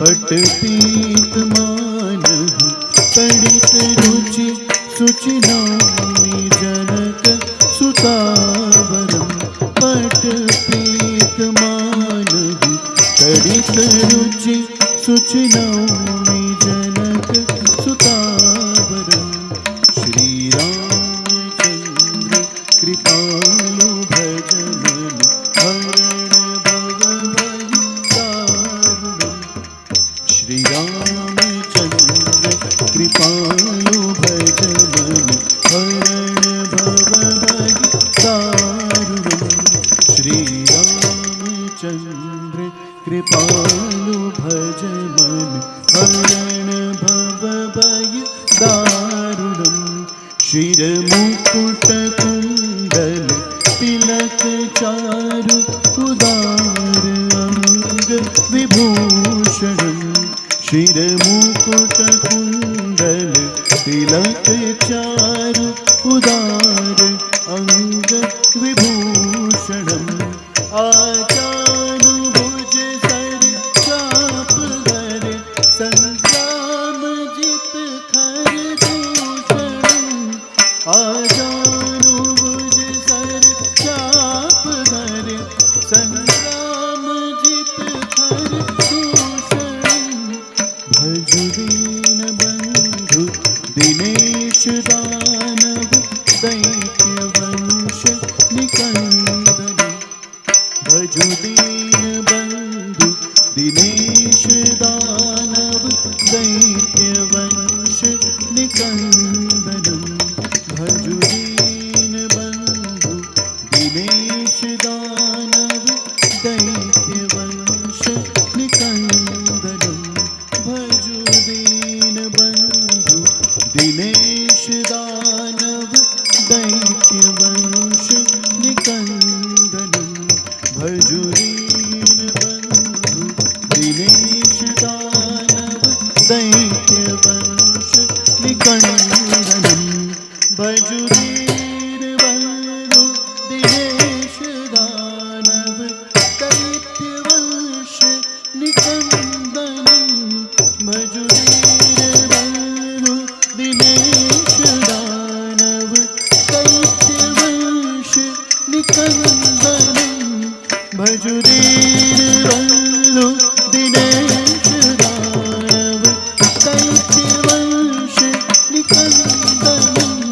पटपीत मानव तड़ित रुचि सुचिनामी जनक सुतावरम् पटपीत मानव तड़ित रुचि सुचिनामी जनक सुतावरम् श्री रामचंद्र कृपालु भज मन हरण भव भय दारुणम् श्री रामचंद्र कृपालु भज मन हरण भव भय दारुणम् श्री रामचंद्र कृपालु भज मन हरण भव भय दारुणम् शिर मुकुट कुंडल तिलक चारु उदार अंग विभूषणम् शिर मुकुट कुंडल तिलक चारु उदार अंग विभूषणम् आजानुभुज सर चाप धर संग्राम जित खर दूषणम् आजानुभुज सर चाप धर संग्राम जित खर दूषणम् भजु दीन बंधु दिनेश दानव दैत्य वंश निकंदन भजु दीन बंधु दिनेश दानव दैत्य वंश निकंदनम् भजु दीन बंधु दिनेश दानव दैत्य वंश निकंदनम् भजु दीन बंधु दिनेश दानव दैत्य वंश निकंदनम् भजु दीन बंधु दिनेश दानव दैत्य वंश निकंदनम् भजु दीन बंधु दिनेश दानव दैत्य वंश निकंदनम् भजु दीन बंधु दिनेश दानव दैत्य वंश निकंदनम् भजु दीन बंधु दिनेश दानव दैत्य वंश निकंदनम्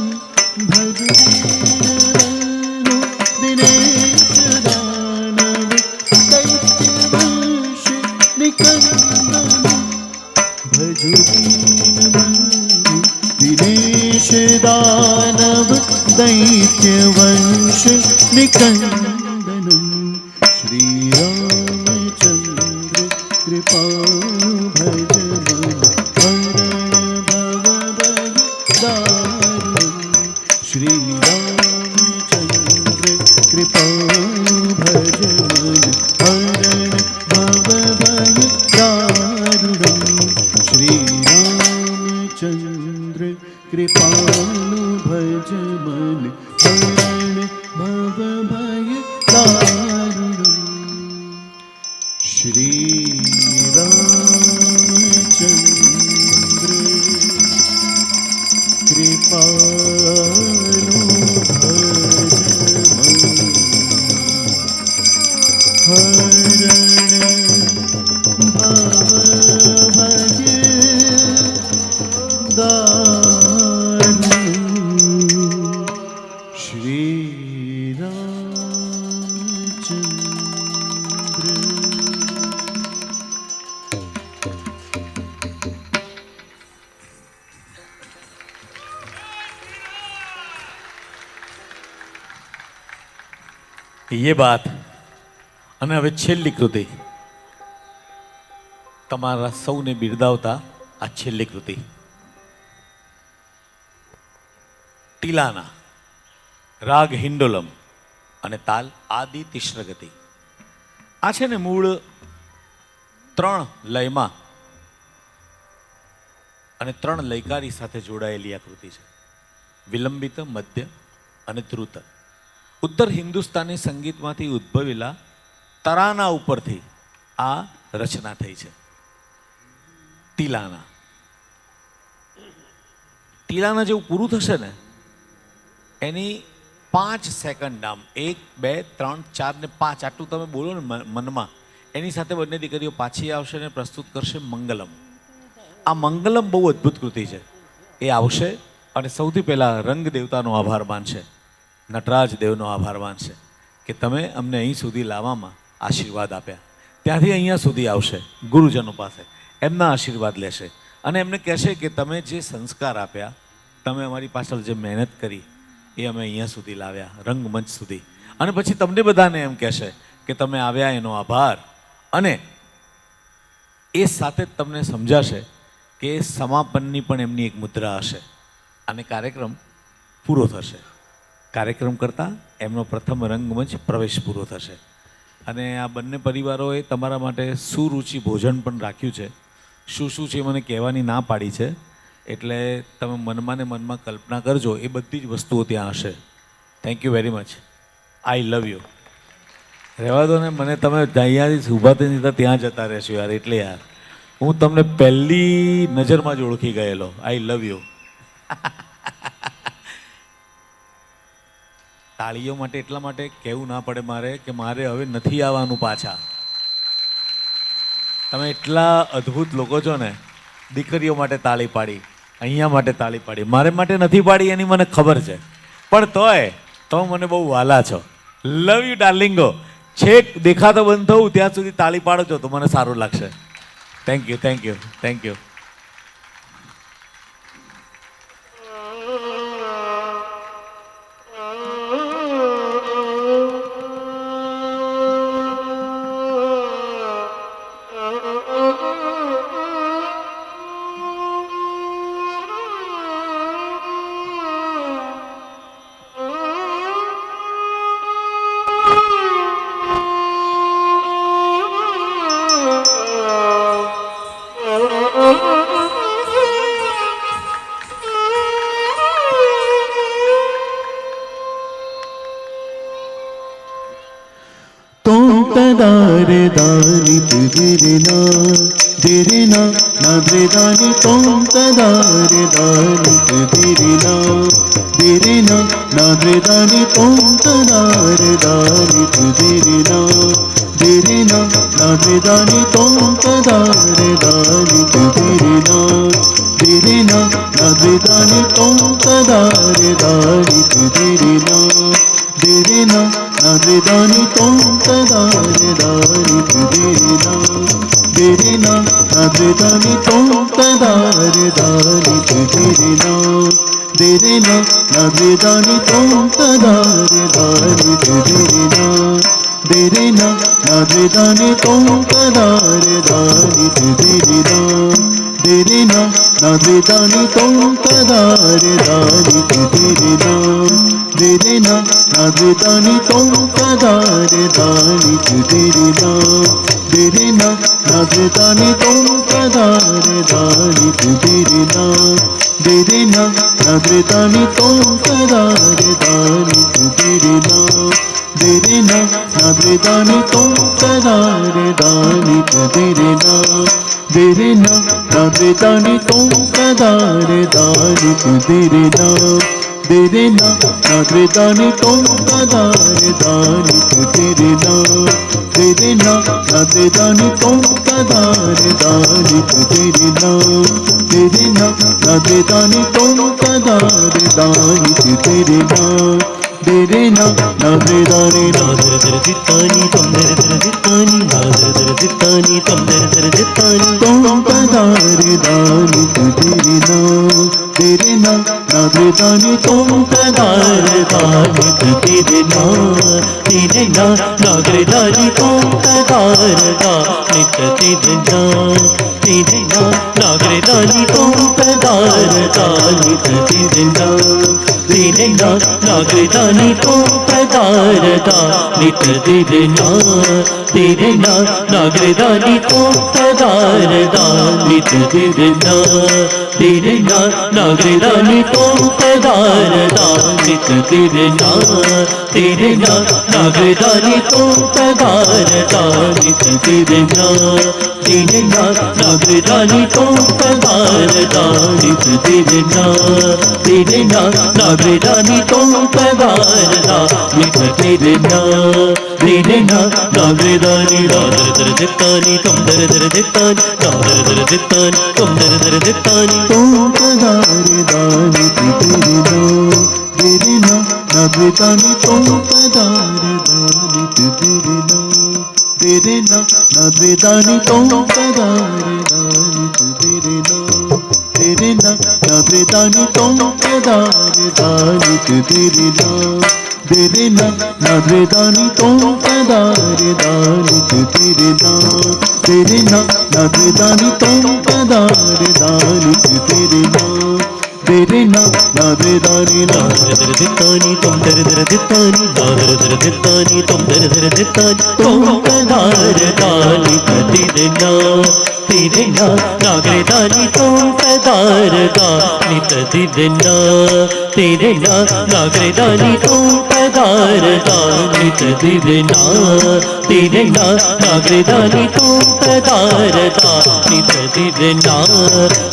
भजु दीन बंधु दिनेश दानव दैत्य वंश निकंदनम् भजु दीन बंधु दिनेश दानव दैत्य वंश निकंदनम् श्री रामचंद्र कृपालु भज मन हरण भव भय दारुणम् श्री रामचंद्र कृपालु भज मन हरण भव भय दारुणम् श्री रामचंद्र कृपालु भज मन हरण भव भय दारुणम् श्री रामचंद्र कृपालु भज मन हरण भव भज दारुणम् श्री रामचंद्र। ये बात અને હવે છેલ્લી કૃતિ તમારા સૌને બિરદાવતા આ છેલ્લી કૃતિ ટીલાના રાગ હિન્ડોલમ અને તાલ આદિ તિશ્રગતિ. આ છે ને મૂળ 3 લયમાં અને 3 લયકારી સાથે જોડાયેલી આ કૃતિ છે. વિલંબિત, મધ્ય અને ધ્રુત. ઉત્તર હિન્દુસ્તાની સંગીતમાંથી ઉદ્ભવેલા તરાના ઉપરથી આ રચના થઈ છે. ટીલાના જેવું પૂરું થશે ને એની 5 સેકન્ડ આમ 1, 2, 3, 4 ને 5 આટલું તમે બોલો ને મનમાં, એની સાથે બંને દીકરીઓ પાછી આવશે ને પ્રસ્તુત કરશે મંગલમ. આ મંગલમ બહુ અદ્ભુત કૃતિ છે. એ આવશે અને સૌથી પહેલાં રંગ દેવતાનો આભાર માનશે, નટરાજ દેવનો આભાર માનશે કે તમે અમને અહીં સુધી લાવવામાં આશીર્વાદ આપ્યા. ત્યાંથી અહીંયા સુધી આવશે ગુરુજનો પાસે, એમના આશીર્વાદ લેશે અને એમને કહેશે કે તમે જે સંસ્કાર આપ્યા, તમે અમારી પાછળ જે મહેનત કરી એ અમે અહીંયા સુધી લાવ્યા, રંગમંચ સુધી. અને પછી તમને બધાને એમ કહેશે કે તમે આવ્યા એનો આભાર. અને એ સાથે જ તમને સમજાશે કે સમાપનની પણ એમની એક મુદ્રા હશે અને કાર્યક્રમ પૂરો થશે. કાર્યક્રમ કરતાં એમનો પ્રથમ રંગમંચ પ્રવેશ પૂરો થશે. અને આ બંને પરિવારોએ તમારા માટે સુરુચિ ભોજન પણ રાખ્યું છે. શું શું છે મને કહેવાની ના પાડી છે, એટલે તમે મનમાં ને મનમાં કલ્પના કરજો, એ બધી જ વસ્તુઓ ત્યાં હશે. Thank you very much. I love you. રહેવા દો ને, મને તમે અહીંયાથી ઊભા થઈને ત્યાં જતા રહેશો યાર. એટલે યાર હું તમને પહેલી નજરમાં જ ઓળખી ગયેલો. આઈ લવ યુ. તાળીઓ માટે એટલા માટે કહેવું ના પડે મારે કે મારે હવે નથી આવવાનું પાછા. તમે એટલા અદ્ભુત લોકો છો ને. દીકરીઓ માટે તાળી પાડી, અહીંયા માટે તાળી પાડી, મારે માટે નથી પાડી એની મને ખબર છે, પણ તોય તો મને બહુ વાલા છો. લવ યુ ડાર્લિંગો. છેક દેખાતો બંધ થવું ત્યાં સુધી તાળી પાડો છો તો મને સારું લાગશે. Thank you, thank you, thank you. तदारे दानि तिदिरिना दिरिना नाद्रिदानि तों तदारे दानि तिदिरिना दिरिना नाद्रिदानि तों तदारे दानि तिदिरिना दिरिना नाद्रिदानि तों तदारे दानि तिदिरिना दिरिना नाद्रिदानि तों तदारे दानि तिदिरिना दिरिना नाद्रिदानि तों तदारे दानि तिदिरिना दिरिना नाद्रिदानि तों तदारे दानि तिदिरिना दिरिना नाद्रिदानि तों तदारे दानि तिदिरिना दिरिना नाद्रिदानि तों तदारे दानि तिदिरिना दिरिना नाद्रिदानि तों तदारे दानि तिदिरिना दिरिना नाद्रिदानि तों तदारे दानि तिदिरिना दिरिना नाद्रिदानि तों तदारे दानि तिदिरिना de re na na re da ni tom pa da re da ni de re na de re na na re da ni tom pa da re da ni de re na de re na na re da ni tom pa da re da ni de re na de re na na re da ni tom pa da re da ni de re na de re na na re da ni tom pa da re da ni de re na de re na na re da ni tom pa da re da ni de re na de re na na re da ni na re da ni tani tom re da ni tani na re da ni tani tom re da ni tani tom pa da re da ni de re na de re na na re da ni tom pa da re da ni de re na de re na na re da ni tom pa da re da ni de re na de re na na re da ni tom pa da re da ni de re na de re na na re da ni tom pa da re da ni de re na de re na na re da ni tom pa da re da ni de re na de re na na re da ni tom pa da re da ni de re na de re na na re da ni tom pa da re da ni de re na de re na na re da ni tom pa da re da ni de re na de re na na re da ni tom pa da re da ni de re na de re na na re da ni da re da ta ni tom re da ta ni da re da ta ni tom re da ta ni tom pa da re da ni de re na de re na na re da ni tom pa da re da ni de re na de re na na re da ni tom pa da re da ni de re na de re na na re da ni tom pa da re da ni de re na de re na na re da ni tom pa da re da ni de re na de re na na re da ni tom pa da re da ni de re na de re na na re da ni na re ta ni tom re ta ni na re ta ni tom re ta ni tom pa da re da ni de re na de re na na re da ni tom pa da re da ni de re na de re na na re da ni tom pa da re da ni de re na de re na na re da ni tom pa da re da ni de re na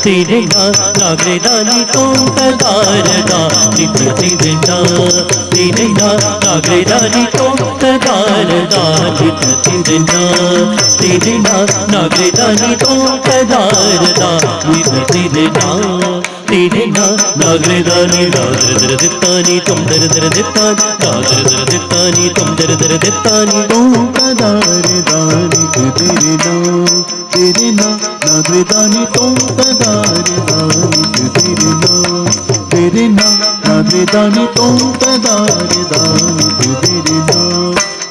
de re na na re da ni tom pa da re da ni de re na de re na na re da ni tom pa da re da ni de re na de re na na re da ni tom pa da re da ni de re na de re na na re da ni da re ta ni tom re ta na re ta ni tom re ta ni tom pa da re da ni de re na de re na na re da ni tom pa da re da ni de re na de re na na re da ni tom pa da re da ni de re na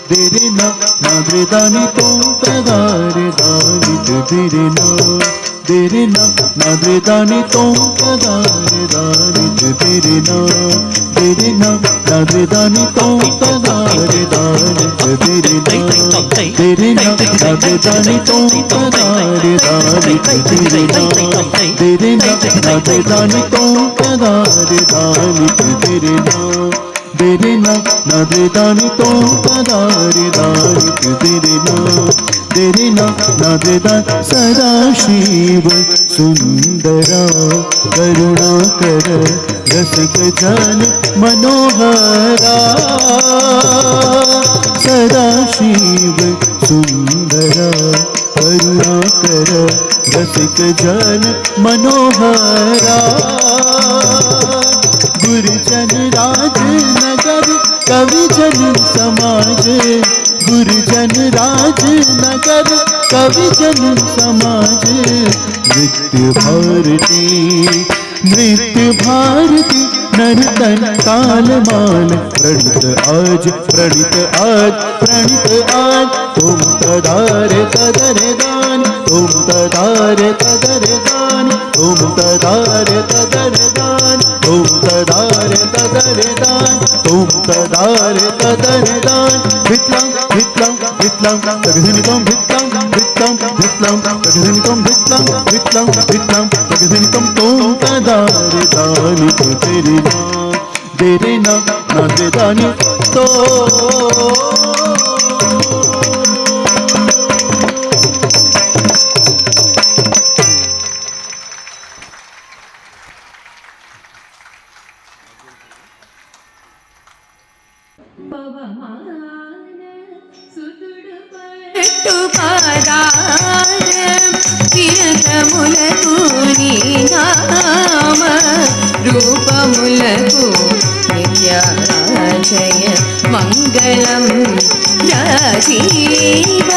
de re na na re da ni tom pa da re da ni de re na de re na na re da ni tom pa da re da ni de re na de re na na re da ni tom pa da re da ni de re na de re na na re da ni tom pa da re da ni de re na de re na na re da ni tom pa da re da ni de re na de re na na re da ni tom pa da re da ni de re na de re na na re da सदा शिव सुंदरा करुणाकर रसिक जन मनोहरा सदा शिव सुंदरा करुणाकर रसिक जन मनोहरा गुरुजन राजनगर कवि जन समाज गुरुजन राजनगर कवि जन समाज नृत्य भारती नर्तन तालमाल प्रणित आज तुम तदारे तदरे दान तुम तदारे तदरे दान तुम तदारे तदरे दान तुम तदारे तदरे दान तुम तदारे तदरे दान भित्लां भित्लां भित्लां तगधिनिकं भित्लां भित्लां भित्लां तगधिनिकं भित्लां भित्लां भित्लां तगधिनिकं तुम तदारे प तेरे ना दे रे ना ना दे दानी तो రూపములకు నిత్యాజయ మంగళం రాజీవ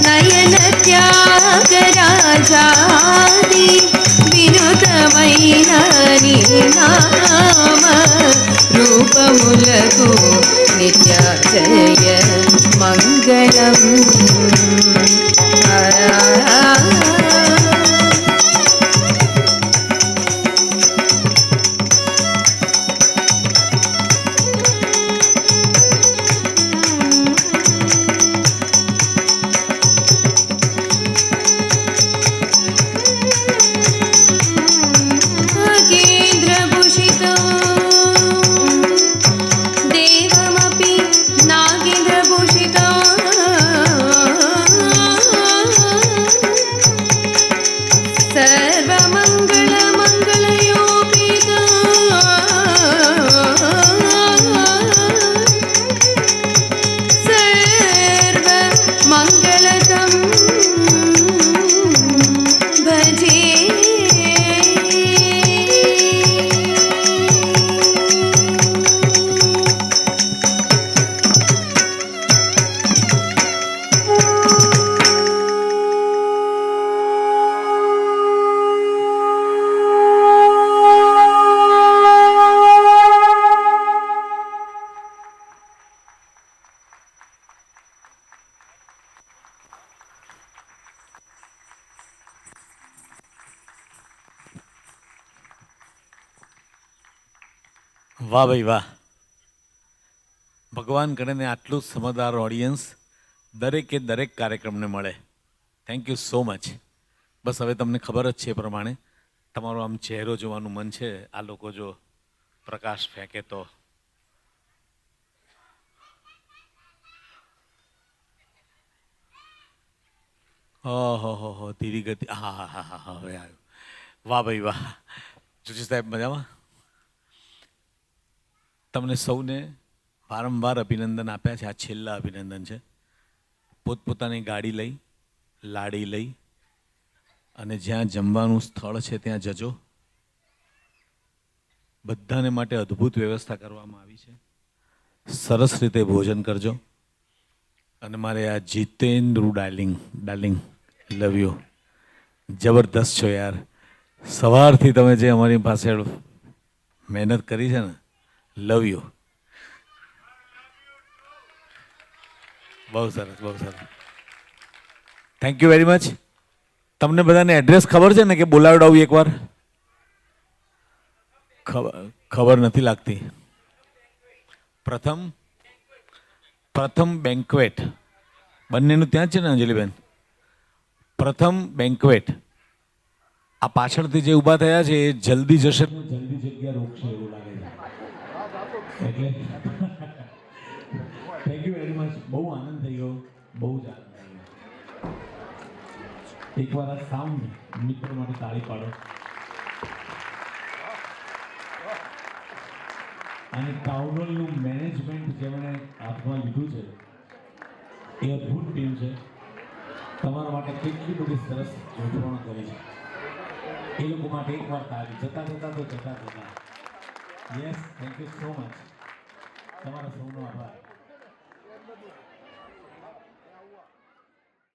నయన త్యాగరాజాది వినుతమైన నీ నామ రూపములకు నిత్యాజయ మంగళం વાહ ભાઈ વાહ. ભગવાન કરીને આટલું સમજદાર ઓડિયન્સ દરેકે દરેક કાર્યક્રમને મળે. Thank you so much. બસ હવે તમને ખબર જ છે એ પ્રમાણે તમારો આમ ચહેરો જોવાનું મન છે. આ લોકો જો પ્રકાશ ફેંકે તો હો ધીરી ગતિ. હા હા હા હા હવે આવ્યું. વાહ ભાઈ વાહ. જોશી સાહેબ મજામાં? તમને સૌને વારંવાર અભિનંદન આપ્યા છે. આ છેલ્લા અભિનંદન છે. પોતપોતાની ગાડી લઈ, લાડી લઈ અને જ્યાં જમવાનું સ્થળ છે ત્યાં જજો. બધાને માટે અદ્ભુત વ્યવસ્થા કરવામાં આવી છે. સરસ રીતે ભોજન કરજો. અને મારે આ જીતેન્દ્ર ડાર્લિંગ લવ યુ. જબરદસ્ત છો યાર. સવારથી તમે જે અમારી પાસે મહેનત કરી છે ને, લવ યુ. બહુ સરસ બહુ સરસ. Thank you very much. તમને બધાને એડ્રેસ ખબર છે ને કે બોલાવડાવું એકવાર? ખબર નથી લાગતી. પ્રથમ બેન્ક્વેટ બંનેનું ત્યાં જ છે ને અંજલિબેન? પ્રથમ બેન્ક્વેટ. આ પાછળથી જે ઊભા થયા છે એ જલ્દી જશે, જલ્દી જગ્યા રોકશે એવું લાગે છે. એટલે થેન્ક યુ વેરી મચ. બહુ આનંદ થઈ ગયો, બહુ જ આનંદ થઈ ગયો. એકવાર આ સાઉન્ડ મિત્રો માટે તાળી પાડો. અને ટાઉનહોલનું મેનેજમેન્ટ જેમણે હાથમાં લીધું છે એ અદ્ભુત ટીમ છે. તમારા માટે કેટલી બધી સરસ ગોઠવણો કરી છે. એ લોકો માટે એકવાર તાળી. જતા yes, thank you so much. તમારા સૌનો આભાર.